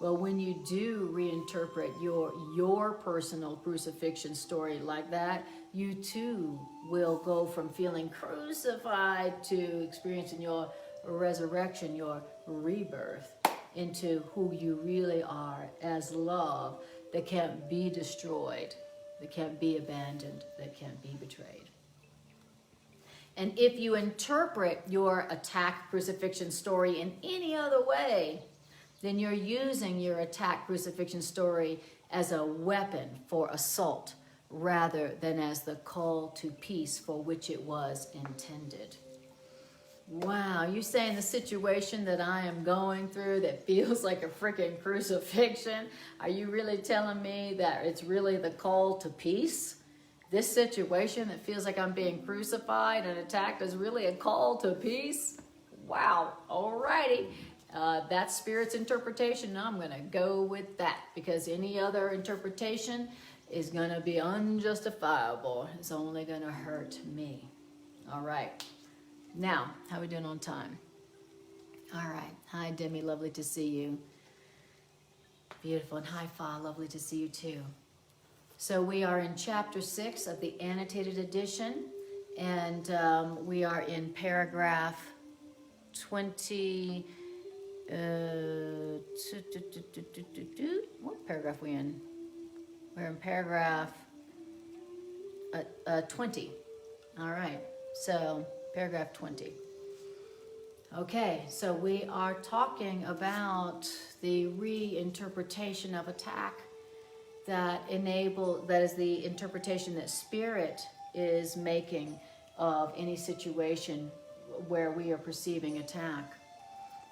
Well, when you do reinterpret your personal crucifixion story like that, you too will go from feeling crucified to experiencing your resurrection, your rebirth into who you really are as love that can't be destroyed, that can't be abandoned, that can't be betrayed. And if you interpret your attack crucifixion story in any other way, then you're using your attack crucifixion story as a weapon for assault rather than as the call to peace for which it was intended. Wow, you're saying the situation that I am going through that feels like a freaking crucifixion, are you really telling me that it's really the call to peace? This situation that feels like I'm being crucified and attacked is really a call to peace? Wow, alrighty. That's Spirit's interpretation. I'm going to go with that, because any other interpretation is going to be unjustifiable. It's only going to hurt me. All right. Now, how are we doing on time? All right. Hi, Demi. Lovely to see you. Beautiful. And hi, Fa. Lovely to see you too. So we are in chapter 6 of the annotated edition, and we are in paragraph 20. What paragraph are we in? We're in paragraph 20. All right. So paragraph 20. Okay, so we are talking about the reinterpretation of attack that is the interpretation that Spirit is making of any situation where we are perceiving attack.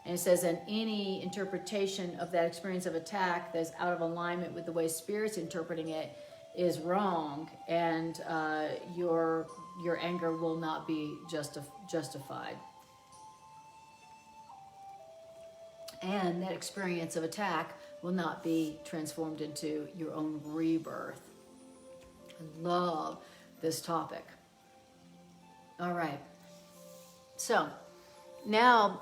And it says, and any interpretation of that experience of attack that's out of alignment with the way Spirit's interpreting it is wrong, and your anger will not be justified. And that experience of attack will not be transformed into your own rebirth. I love this topic. All right. So now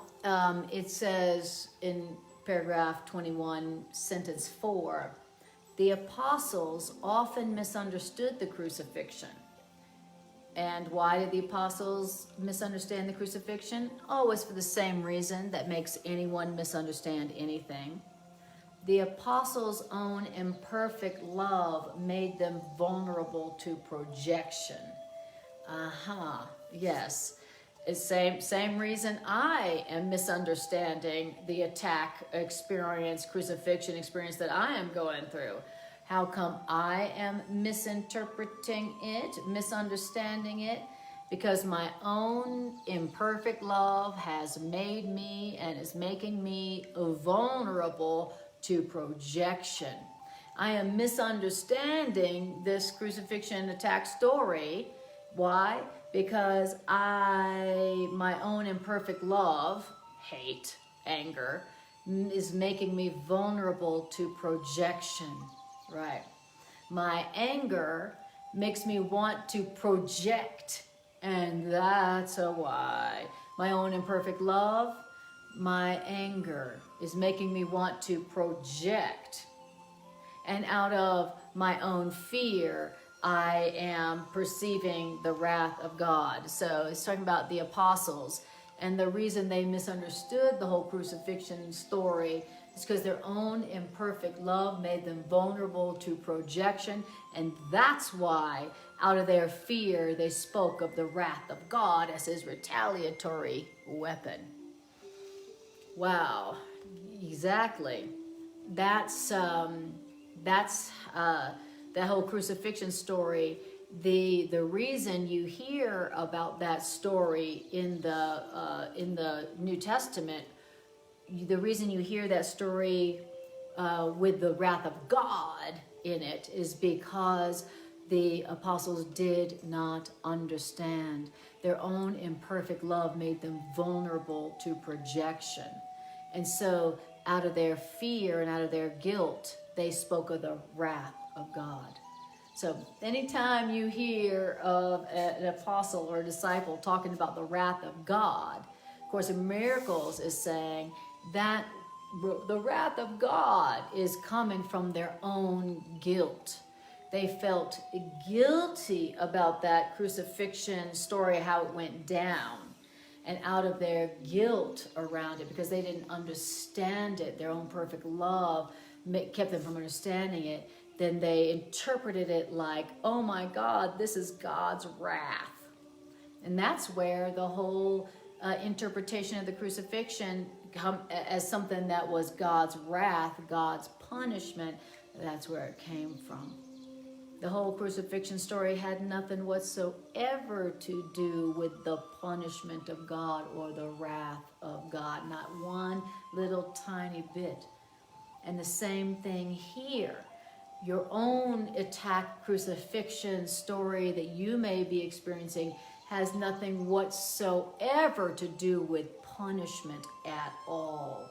it says in paragraph 21, sentence 4, the apostles often misunderstood the crucifixion. And why did the apostles misunderstand the crucifixion? Always for the same reason that makes anyone misunderstand anything. The apostles' own imperfect love made them vulnerable to projection. Yes. It's same reason I am misunderstanding the attack experience, crucifixion experience that I am going through. How come I am misinterpreting it, misunderstanding it? Because my own imperfect love has made me and is making me vulnerable to projection. I am misunderstanding this crucifixion attack story. Why? because my own imperfect love, hate, anger, is making me vulnerable to projection, right? My anger makes me want to project, and that's a why. My own imperfect love, my anger is making me want to project. And out of my own fear, I am perceiving the wrath of God. So it's talking about the apostles. And the reason they misunderstood the whole crucifixion story is because their own imperfect love made them vulnerable to projection. And that's why, out of their fear, they spoke of the wrath of God as his retaliatory weapon. Wow, exactly. That's that whole crucifixion story. The reason you hear about that story in the New Testament, the reason you hear that story with the wrath of God in it is because the apostles did not understand. Their own imperfect love made them vulnerable to projection. And so out of their fear and out of their guilt, they spoke of the wrath of God. So anytime you hear of an apostle or a disciple talking about the wrath of God, of course in Miracles is saying that the wrath of God is coming from their own guilt. They felt guilty about that crucifixion story, how it went down. And out of their guilt around it, because they didn't understand it, their own perfect love kept them from understanding it, then they interpreted it like, oh my God, this is God's wrath. And that's where the whole interpretation of the crucifixion as something that was God's wrath, God's punishment, that's where it came from. The whole crucifixion story had nothing whatsoever to do with the punishment of God or the wrath of God. Not one little tiny bit. And the same thing here. Your own attack crucifixion story that you may be experiencing has nothing whatsoever to do with punishment at all.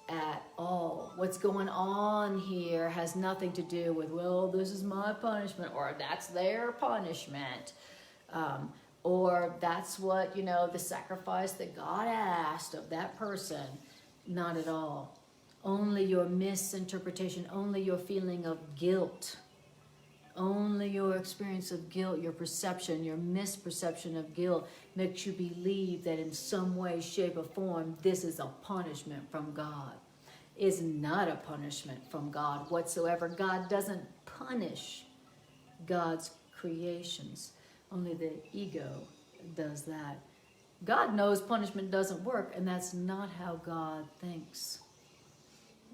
At all. What's going on here has nothing to do with, well, this is my punishment, or that's their punishment, or that's what, the sacrifice that God asked of that person. Not at all. Only your misinterpretation, only your feeling of guilt, only your experience of guilt, your perception, your misperception of guilt makes you believe that in some way, shape, or form, this is a punishment from God. It's not a punishment from God whatsoever. God doesn't punish God's creations. Only the ego does that. God knows punishment doesn't work, and that's not how God thinks.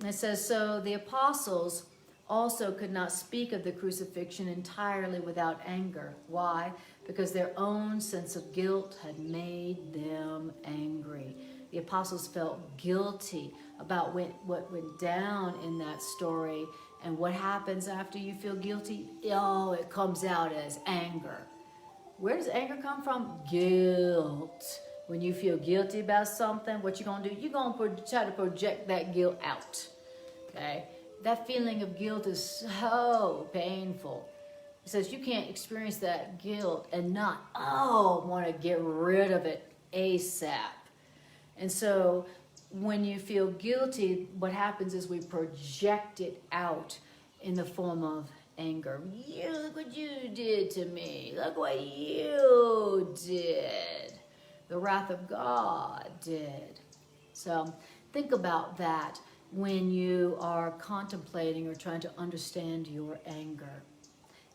It says, so the apostles also could not speak of the crucifixion entirely without anger. Why? Because their own sense of guilt had made them angry. The apostles felt guilty about what went down in that story. And what happens after you feel guilty? Oh, it comes out as anger. Where does anger come from? Guilt. When you feel guilty about something, what you're going to do? You're going to try to project that guilt out. Okay? That feeling of guilt is so painful. It says you can't experience that guilt and not, want to get rid of it ASAP. And so when you feel guilty, what happens is we project it out in the form of anger. You, look what you did to me. Look what you did. The wrath of God did. So think about that when you are contemplating or trying to understand your anger.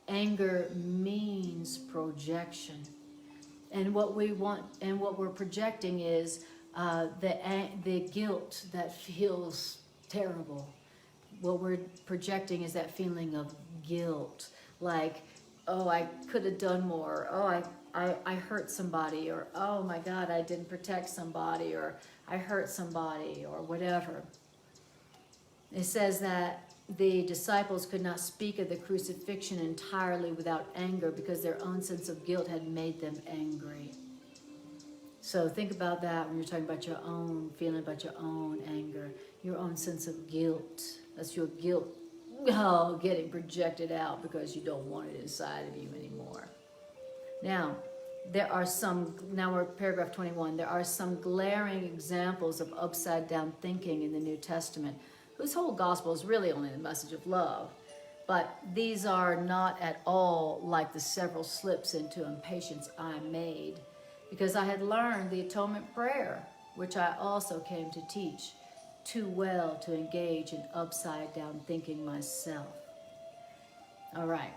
Anger means projection. And what we want and what we're projecting is the guilt that feels terrible. What we're projecting is that feeling of guilt. Like, oh, I could have done more. Oh, I hurt somebody. Or, oh my God, I didn't protect somebody. Or I hurt somebody or whatever. It says that the disciples could not speak of the crucifixion entirely without anger because their own sense of guilt had made them angry. So think about that when you're talking about your own feeling, about your own anger, your own sense of guilt. That's your guilt getting projected out because you don't want it inside of you anymore. Now we're paragraph 21. There are some glaring examples of upside down thinking in the New Testament, whose whole gospel is really only the message of love. But these are not at all like the several slips into impatience I made, because I had learned the atonement prayer, which I also came to teach, too well to engage in upside down thinking myself. All right.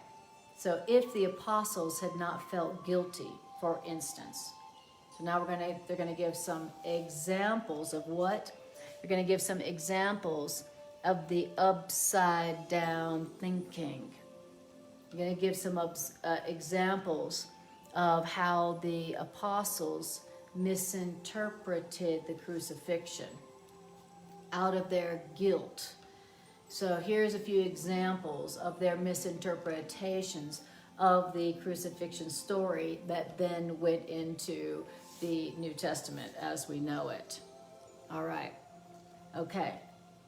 So if the apostles had not felt guilty, for instance, so now they're going to give some examples of what? They're going to give some examples of the upside down thinking. They're going to give some examples of how the apostles misinterpreted the crucifixion out of their guilt. So here's a few examples of their misinterpretations of the crucifixion story that then went into the New Testament as we know it. All right. Okay.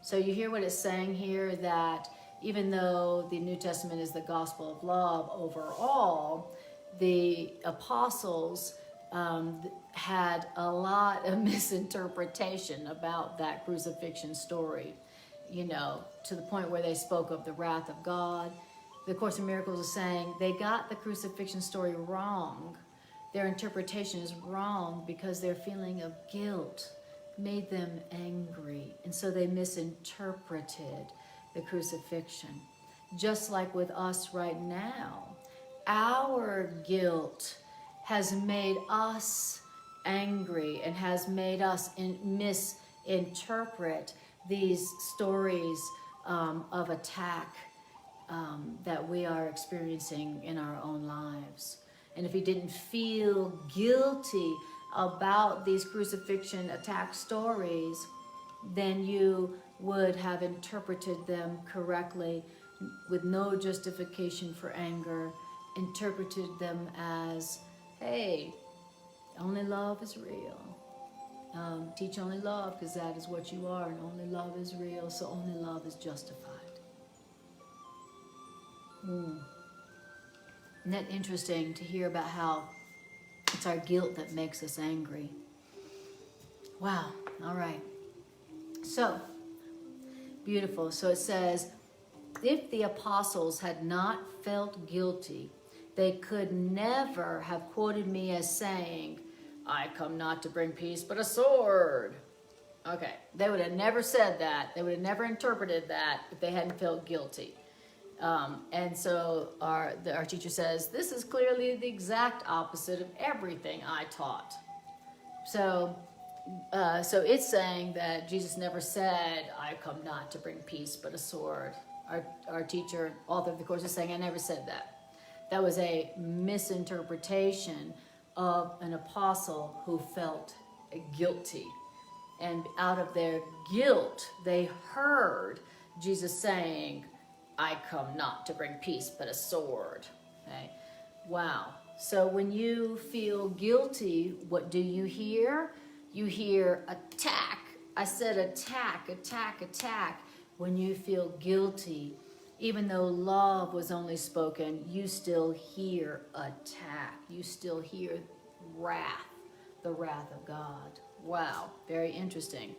So you hear what it's saying here, that even though the New Testament is the gospel of love overall, the apostles had a lot of misinterpretation about that crucifixion story, to the point where they spoke of the wrath of God. The Course in Miracles is saying they got the crucifixion story wrong. Their interpretation is wrong because their feeling of guilt made them angry. And so they misinterpreted the crucifixion. Just like with us right now, our guilt has made us angry and has made us misinterpret these stories of attack that we are experiencing in our own lives. And if you didn't feel guilty about these crucifixion attack stories, then you would have interpreted them correctly with no justification for anger, interpreted them as, hey, only love is real. Teach only love because that is what you are, and only love is real, so only love is justified. Isn't that interesting to hear about how it's our guilt that makes us angry? Wow. All right. So, beautiful. So it says, if the apostles had not felt guilty, they could never have quoted me as saying, I come not to bring peace but a sword. Okay. They would have never said that. They would have never interpreted that if they hadn't felt guilty. And so our teacher says, this is clearly the exact opposite of everything I taught. So it's saying that Jesus never said, I come not to bring peace but a sword. Our teacher, author of the Course, is saying, I never said that. That was a misinterpretation of an apostle who felt guilty. And out of their guilt, they heard Jesus saying, I come not to bring peace but a sword. Okay? Wow. So when you feel guilty, what do you hear? You hear attack. I said attack, attack, attack. When you feel guilty, even though love was only spoken, you still hear attack. You still hear wrath, the wrath of God. Wow. Very interesting.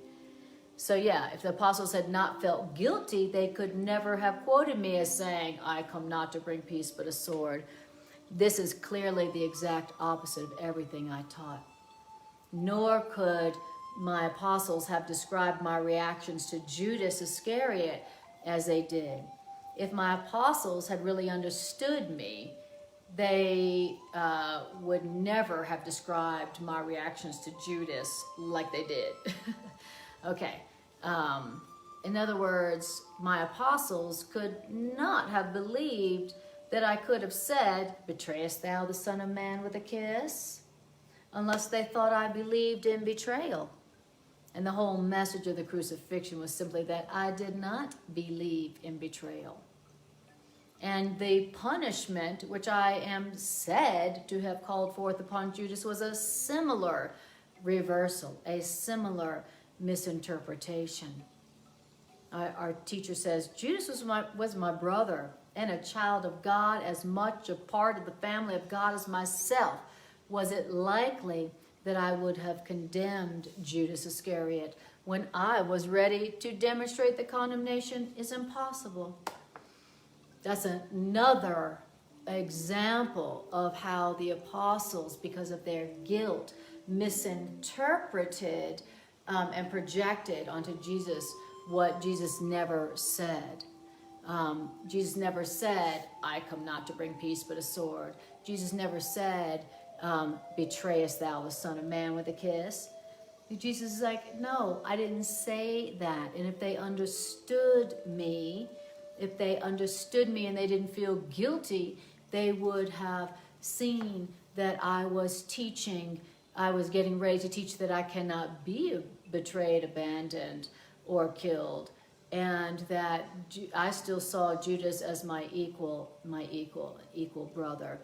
So yeah, if the apostles had not felt guilty, they could never have quoted me as saying, I come not to bring peace but a sword. This is clearly the exact opposite of everything I taught. Nor could my apostles have described my reactions to Judas Iscariot as they did. If my apostles had really understood me, they would never have described my reactions to Judas like they did. Okay. In other words, my apostles could not have believed that I could have said, betrayest thou the Son of Man with a kiss? Unless they thought I believed in betrayal. And the whole message of the crucifixion was simply that I did not believe in betrayal. And the punishment, which I am said to have called forth upon Judas, was a similar reversal, a similar misinterpretation. Our teacher says, Judas was my brother and a child of God, as much a part of the family of God as myself. Was it likely that I would have condemned Judas Iscariot when I was ready to demonstrate the condemnation? Is impossible. That's another example of how the apostles, because of their guilt, misinterpreted and projected onto Jesus what Jesus never said. Jesus never said, I come not to bring peace but a sword. Jesus never said, betrayest thou the Son of Man with a kiss? Jesus is like, no, I didn't say that. And if they understood me, and they didn't feel guilty, they would have seen that I was teaching, I was getting ready to teach that I cannot be betrayed, abandoned, or killed, and that I still saw Judas as my equal brother.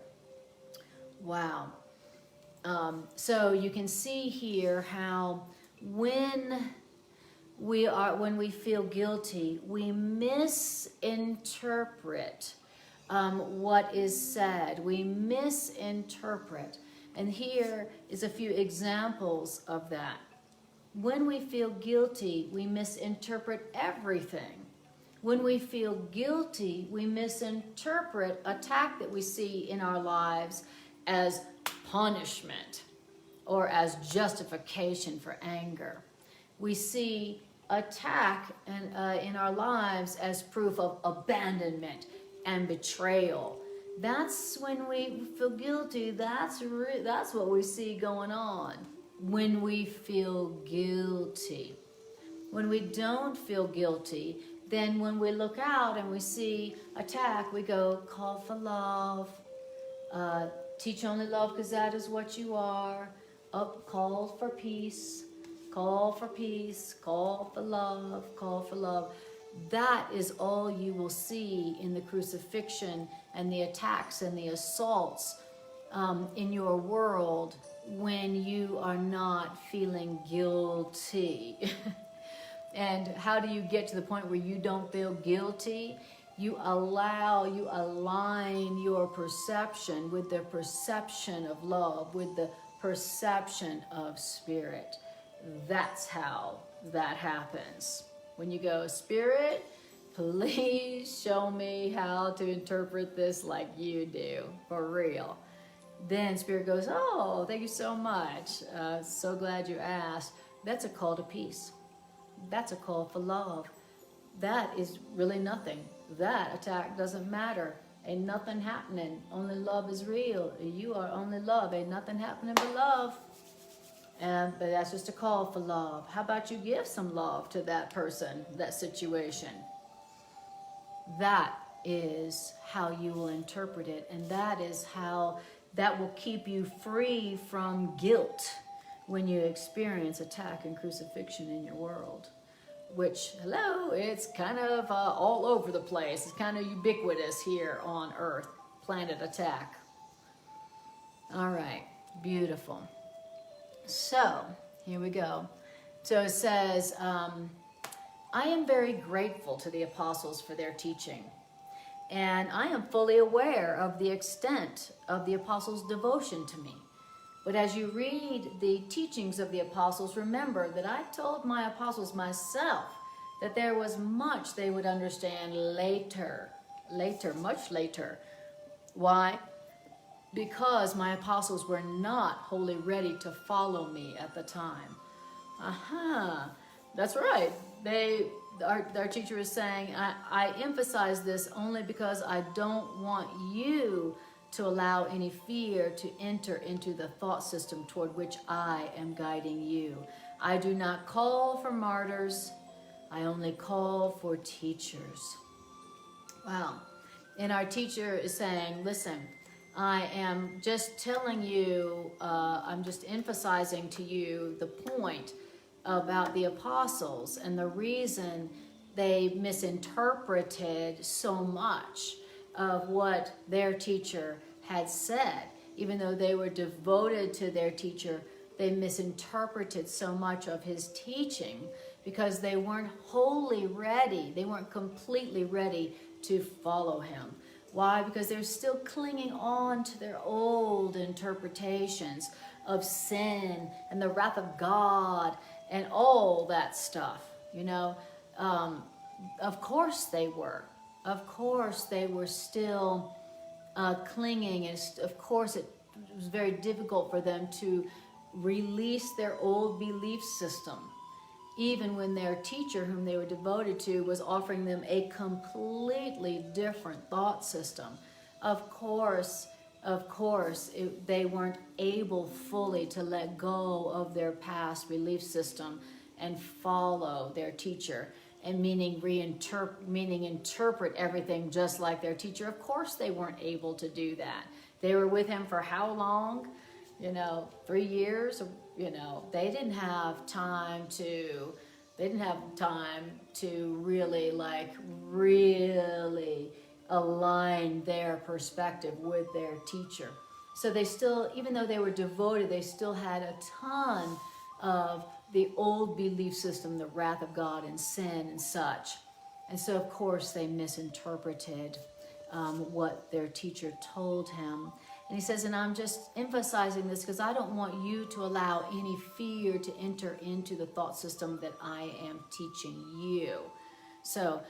Wow. So you can see here how when we feel guilty, we misinterpret what is said. We misinterpret. And here is a few examples of that. When we feel guilty, we misinterpret everything. When we feel guilty, we misinterpret attack that we see in our lives as punishment or as justification for anger. We see attack in our lives as proof of abandonment and betrayal. That's when we feel guilty. That's what we see going on when we feel guilty. When we don't feel guilty, then when we look out and we see attack, we go, call for love, teach only love because that is what you are, call for peace, call for peace, call for love, call for love. That is all you will see in the crucifixion and the attacks and the assaults in your world when you are not feeling guilty. And how do you get to the point where you don't feel guilty? You align your perception with the perception of love, with the perception of spirit. That's how that happens. When you go, Spirit, please show me how to interpret this like you do, for real. Then Spirit goes, oh, thank you so much. So glad you asked. That's a call to peace. That's a call for love. That is really nothing. That attack doesn't matter. Ain't nothing happening. Only love is real. You are only love. Ain't nothing happening but love. But that's just a call for love. How about you give some love to that person, that situation? That is how you will interpret it. And that is how that will keep you free from guilt when you experience attack and crucifixion in your world. Which, hello, it's kind of all over the place. It's kind of ubiquitous here on Earth, planet attack. All right, beautiful. So, here we go. So it says, I am very grateful to the apostles for their teaching, and I am fully aware of the extent of the apostles' devotion to me. But as you read the teachings of the apostles, remember that I told my apostles myself that there was much they would understand later, much later. Why? Because my apostles were not wholly ready to follow me at the time. That's right. Our teacher is saying, I emphasize this only because I don't want you to allow any fear to enter into the thought system toward which I am guiding you. I do not call for martyrs. I only call for teachers. Wow. And our teacher is saying, listen, I am just telling you, I'm just emphasizing to you the point about the apostles and the reason they misinterpreted so much of what their teacher had said. Even though they were devoted to their teacher, they misinterpreted so much of his teaching because they weren't wholly ready. They weren't completely ready to follow him. Why? Because they're still clinging on to their old interpretations of sin and the wrath of God and all that stuff, you know. Of course they were. Of course they were still clinging, and of course it was very difficult for them to release their old belief system, even when their teacher, whom they were devoted to, was offering them a completely different thought system. Of course, they weren't able fully to let go of their past belief system and follow their teacher, and meaning interpret everything just like their teacher. Of course they weren't able to do that. They were with him for how long? 3 years. They didn't have time to really align their perspective with their teacher. So they still, even though they were devoted, they still had a ton of the old belief system, the wrath of God and sin and such. And so of course they misinterpreted what their teacher told him. And he says, and I'm just emphasizing this because I don't want you to allow any fear to enter into the thought system that I am teaching you. So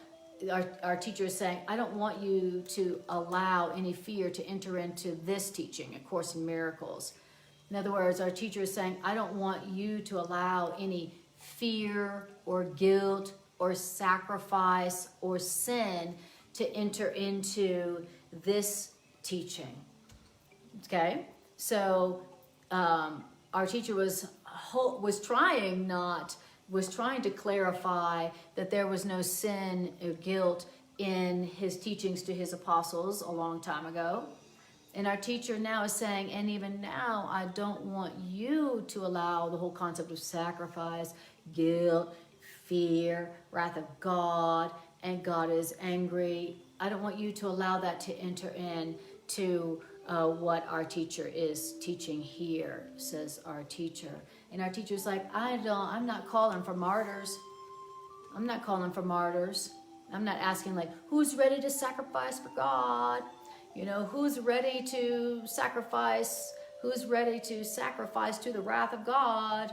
our teacher is saying, I don't want you to allow any fear to enter into this teaching, A Course in Miracles. In other words, our teacher is saying, I don't want you to allow any fear or guilt or sacrifice or sin to enter into this teaching. Okay, so our teacher was trying to clarify that there was no sin or guilt in his teachings to his apostles a long time ago. And our teacher now is saying, and even now, I don't want you to allow the whole concept of sacrifice, guilt, fear, wrath of God, and God is angry. I don't want you to allow that to enter in to what our teacher is teaching here, says our teacher. And our teacher's like, I'm not calling for martyrs. I'm not calling for martyrs. I'm not asking like, who's ready to sacrifice for God? Who's ready to sacrifice? Who's ready to sacrifice to the wrath of God?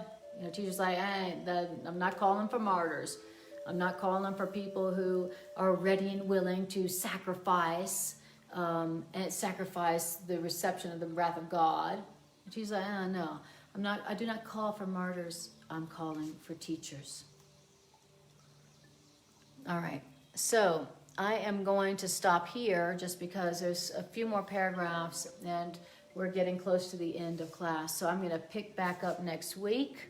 Teacher's like, I'm not calling for martyrs. I'm not calling for people who are ready and willing to sacrifice and sacrifice the reception of the wrath of God. And she's like, no, I do not call for martyrs. I'm calling for teachers. All right, so I am going to stop here just because there's a few more paragraphs and we're getting close to the end of class. So I'm going to pick back up next week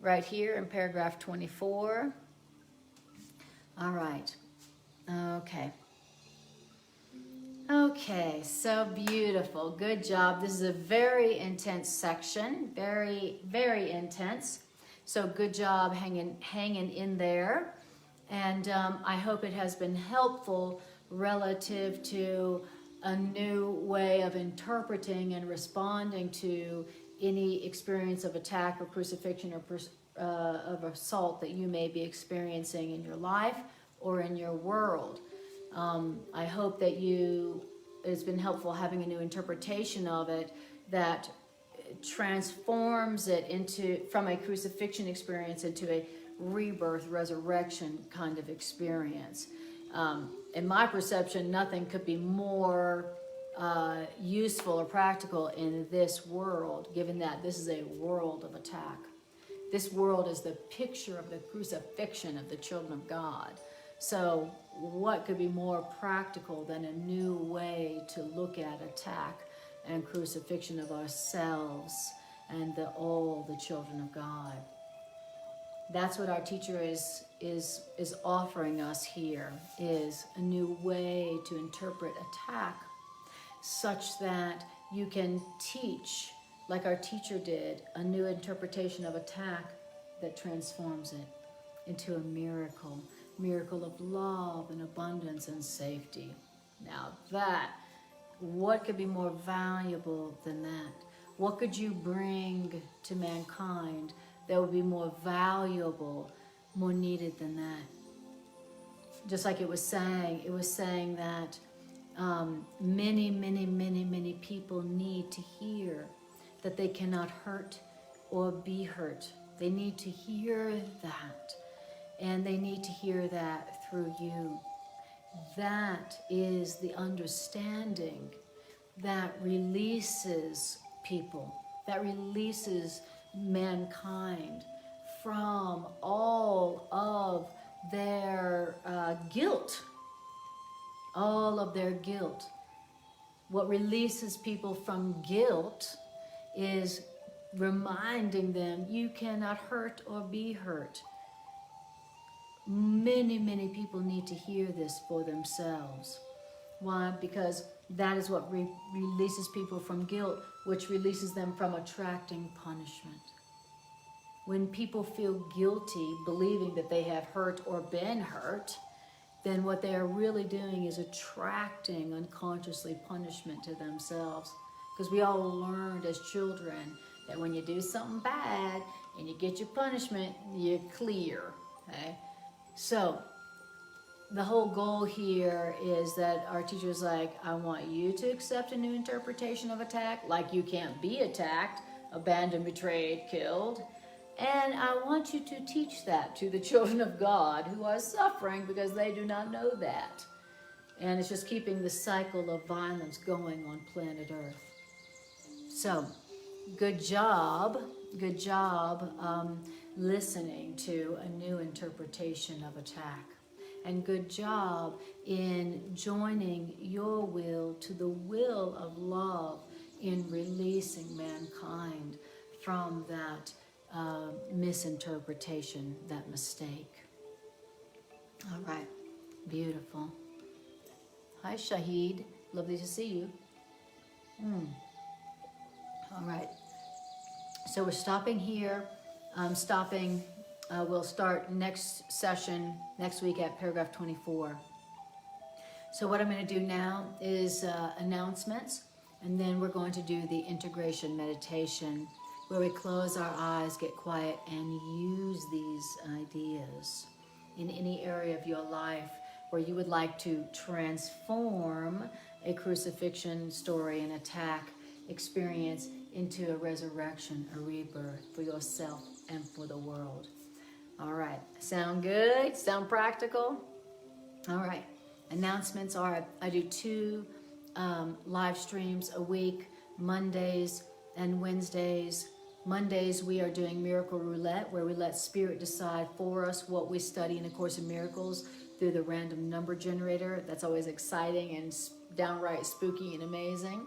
right here in paragraph 24. All right. Okay, so beautiful. Good job. This is a very intense section. Very, very intense. So good job hanging in there. And I hope it has been helpful relative to a new way of interpreting and responding to any experience of attack or crucifixion or of assault that you may be experiencing in your life or in your world. I hope that it's been helpful having a new interpretation of it that transforms it from a crucifixion experience into a rebirth, resurrection kind of experience. In my perception, nothing could be more useful or practical in this world, given that this is a world of attack. This world is the picture of the crucifixion of the children of God. So what could be more practical than a new way to look at attack and crucifixion of ourselves and all the children of God? That's what our teacher is offering us here, is a new way to interpret attack such that you can teach, like our teacher did, a new interpretation of attack that transforms it into a miracle of love and abundance and safety. Now what could be more valuable than that? What could you bring to mankind that would be more valuable, more needed than that? Just like it was saying that many people need to hear that they cannot hurt or be hurt. They need to hear that, and they need to hear that through you. That is the understanding that releases people, that releases mankind from all of their guilt, all of their guilt. What releases people from guilt is reminding them you cannot hurt or be hurt. Many people need to hear this for themselves. Why? Because that is what releases people from guilt, which releases them from attracting punishment. When people feel guilty, believing that they have hurt or been hurt, then what they are really doing is attracting unconsciously punishment to themselves. Because we all learned as children that when you do something bad and you get your punishment, you're clear. Okay? So the whole goal here is that our teacher's like, I want you to accept a new interpretation of attack, like you can't be attacked, abandoned, betrayed, killed. And I want you to teach that to the children of God who are suffering because they do not know that. And it's just keeping the cycle of violence going on planet Earth. So, good job listening to a new interpretation of attack. And good job in joining your will to the will of love in releasing mankind from that misinterpretation, that mistake. All right, beautiful. Hi, Shahid. Lovely to see you. All right. So we're stopping here. We'll start next session next week at paragraph 24. So what I'm going to do now is announcements, and then we're going to do the integration meditation where we close our eyes, get quiet, and use these ideas in any area of your life where you would like to transform a crucifixion story, an attack experience into a resurrection, a rebirth for yourself and for the world. All right, sound good? Sound practical? All right, announcements are I do 2 live streams a week, Mondays and Wednesdays. Mondays we are doing Miracle Roulette, where we let Spirit decide for us what we study in A Course in Miracles through the random number generator. That's always exciting and downright spooky and amazing.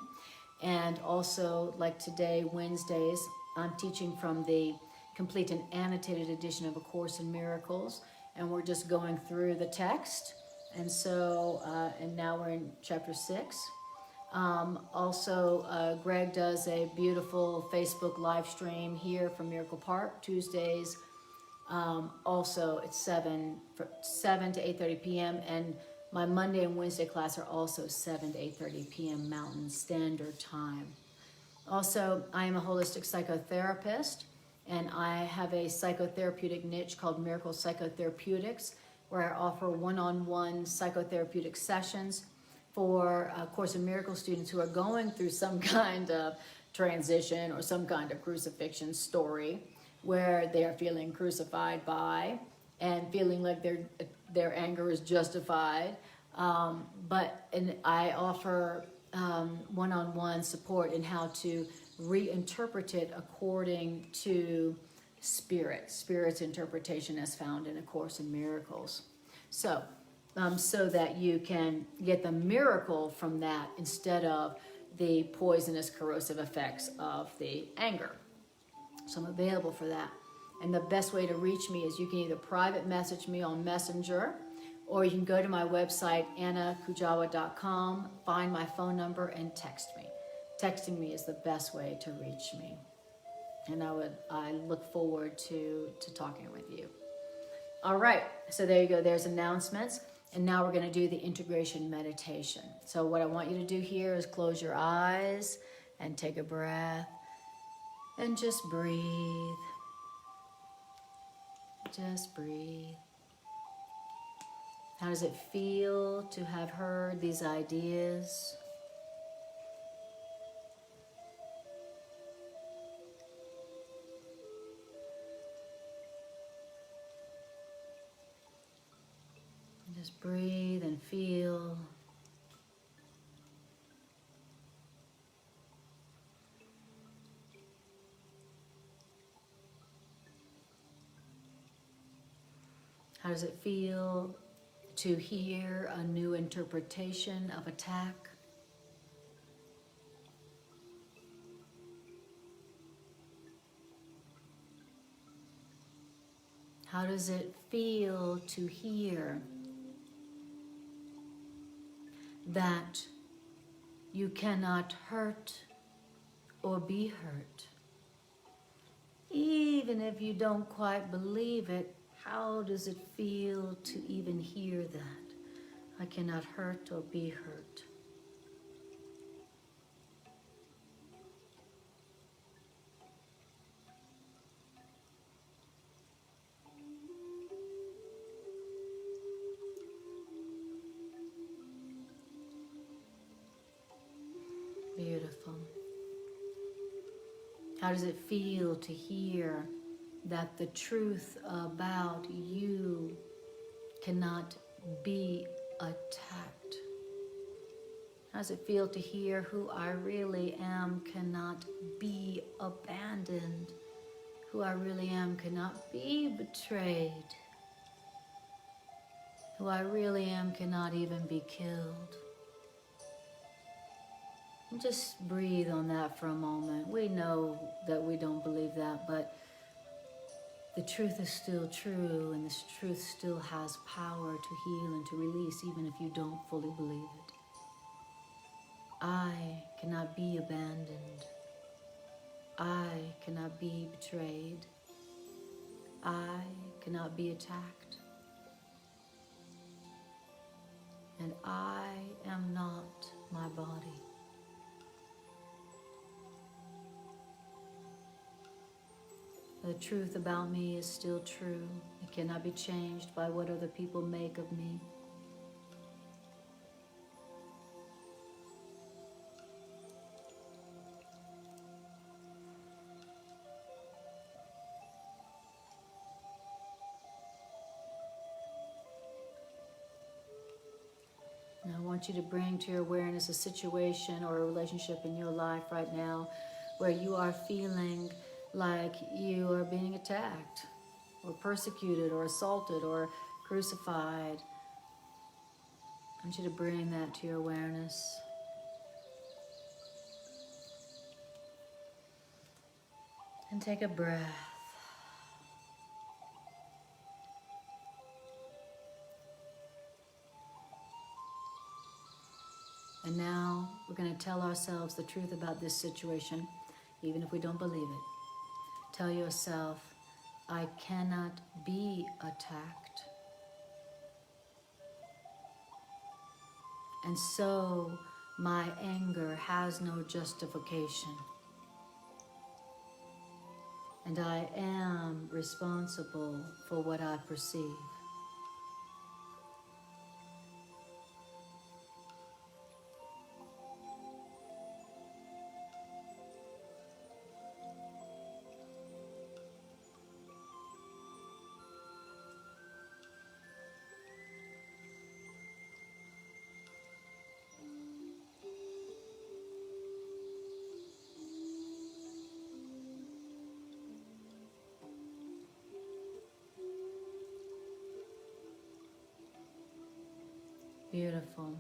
And also, like today, Wednesdays, I'm teaching from the Complete Annotated Edition of A Course in Miracles, and we're just going through the text. And so, and now we're in chapter 6. Greg does a beautiful Facebook live stream here from Miracle Park, Tuesdays. Also, it's 7 to 8:30 p.m. And my Monday and Wednesday class are also 7 to 8:30 p.m. Mountain Standard Time. Also, I am a holistic psychotherapist, and I have a psychotherapeutic niche called Miracle Psychotherapeutics, where I offer one-on-one psychotherapeutic sessions for Course in Miracles students who are going through some kind of transition or some kind of crucifixion story where they are feeling crucified by and feeling like their anger is justified. And I offer one-on-one support in how to reinterpret it according to Spirit's interpretation as found in A Course in Miracles. So that you can get the miracle from that instead of the poisonous, corrosive effects of the anger. So I'm available for that. And the best way to reach me is you can either private message me on Messenger, or you can go to my website, annakujawa.com, find my phone number, and text me. Texting me is the best way to reach me. And I look forward to talking with you. All right, so there you go. There's announcements. And now we're going to do the integration meditation. So what I want you to do here is close your eyes and take a breath and just breathe. Just breathe. How does it feel to have heard these ideas? Just breathe and feel. How does it feel to hear a new interpretation of attack? How does it feel to hear that you cannot hurt or be hurt? Even if you don't quite believe it, how does it feel to even hear that? I cannot hurt or be hurt. Beautiful. How does it feel to hear that the truth about you cannot be attacked? How does it feel to hear who I really am cannot be abandoned? Who I really am cannot be betrayed? Who I really am cannot even be killed? And just breathe on that for a moment. We know that we don't believe that, but the truth is still true, and this truth still has power to heal and to release, even if you don't fully believe it. I cannot be abandoned. I cannot be betrayed. I cannot be attacked. And I am not my body. The truth about me is still true. It cannot be changed by what other people make of me. Now I want you to bring to your awareness a situation or a relationship in your life right now where you are feeling like you are being attacked or persecuted or assaulted or crucified. I want you to bring that to your awareness. And take a breath. And now we're going to tell ourselves the truth about this situation, even if we don't believe it. Tell yourself, I cannot be attacked. And so my anger has no justification. And I am responsible for what I perceive. Beautiful.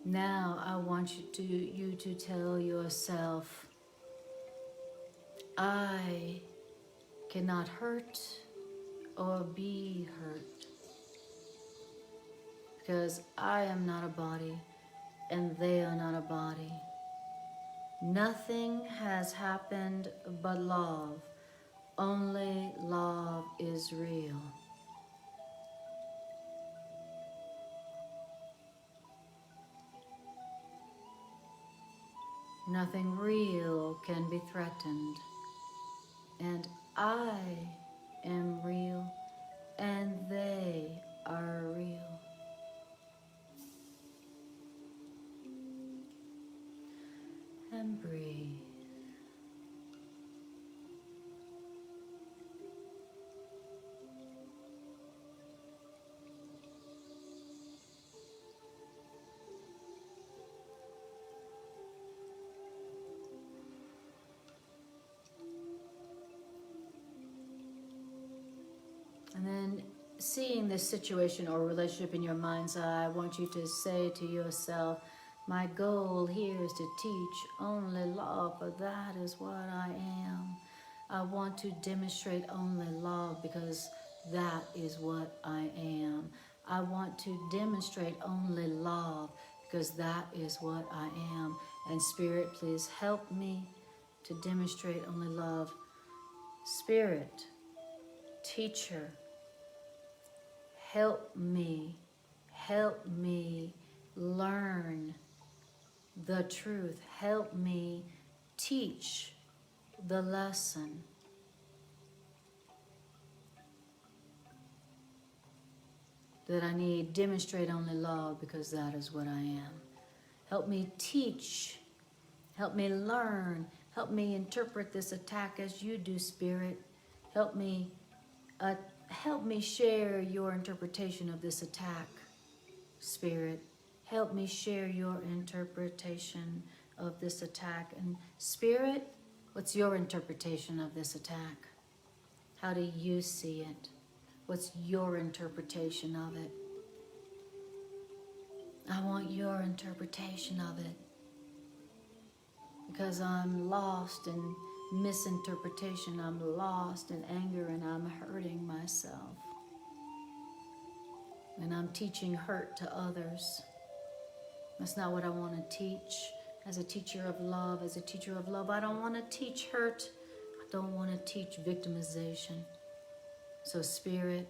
Now I want you to tell yourself, I cannot hurt or be hurt because I am not a body and they are not a body. Nothing has happened but love Only love is real. Nothing real can be threatened. And I am real, and they are real. And breathe. And then seeing this situation or relationship in your mind's eye, I want you to say to yourself, my goal here is to teach only love, for that is what I am. I want to demonstrate only love because that is what I am. I want to demonstrate only love because that is what I am. And Spirit, please help me to demonstrate only love. Spirit, teacher, help me learn the truth. Help me teach the lesson. That I need, demonstrate only love because that is what I am. Help me teach, help me learn, help me interpret this attack as you do, Spirit. Help me share your interpretation of this attack, Spirit. Help me share your interpretation of this attack. And Spirit, what's your interpretation of this attack? How do you see it? What's your interpretation of it? I want your interpretation of it. Because I'm lost in misinterpretation. I'm lost in anger and I'm hurting myself. And I'm teaching hurt to others. That's not what I want to teach. As a teacher of love, I don't want to teach hurt. I don't want to teach victimization. So Spirit,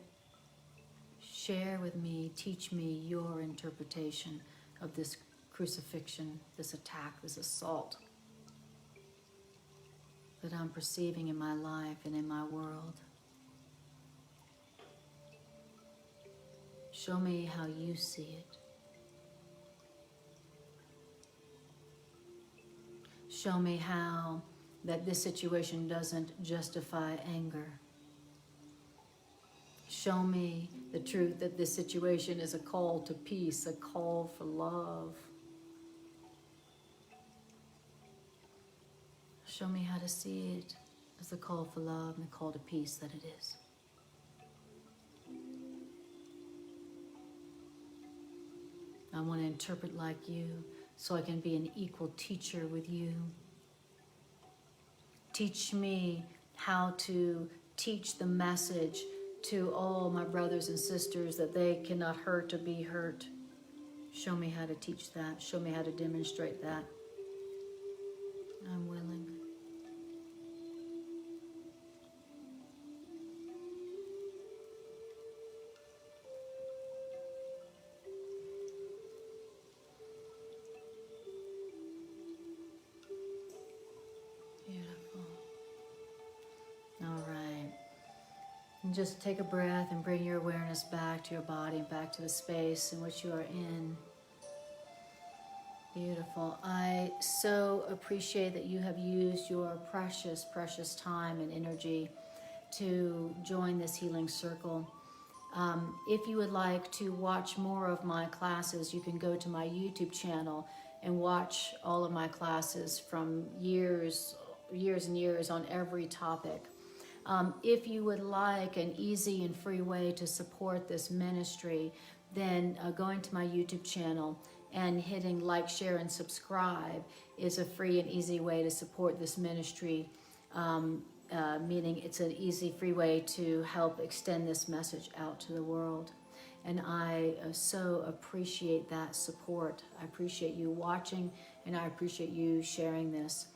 share with me, teach me your interpretation of this crucifixion, this attack, this assault that I'm perceiving in my life and in my world. Show me how you see it. Show me how that this situation doesn't justify anger. Show me the truth that this situation is a call to peace, a call for love. Show me how to see it as a call for love and a call to peace that it is. I want to interpret like you so I can be an equal teacher with you. Teach me how to teach the message to all my brothers and sisters that they cannot hurt or be hurt. Show me how to teach that. Show me how to demonstrate that. I'm willing. Beautiful. All right. And just take a breath and bring your awareness back to your body and back to the space in which you are in. Beautiful. I so appreciate that you have used your precious, precious time and energy to join this healing circle. If you would like to watch more of my classes, you can go to my YouTube channel and watch all of my classes from years and years on every topic. If you would like an easy and free way to support this ministry, then going to my YouTube channel and hitting like, share, and subscribe is a free and easy way to support this ministry, meaning it's an easy, free way to help extend this message out to the world. And I so appreciate that support. I appreciate you watching, and I appreciate you sharing this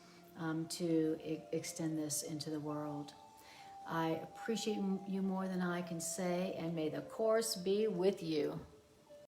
to extend this into the world. I appreciate you more than I can say, and may the course be with you.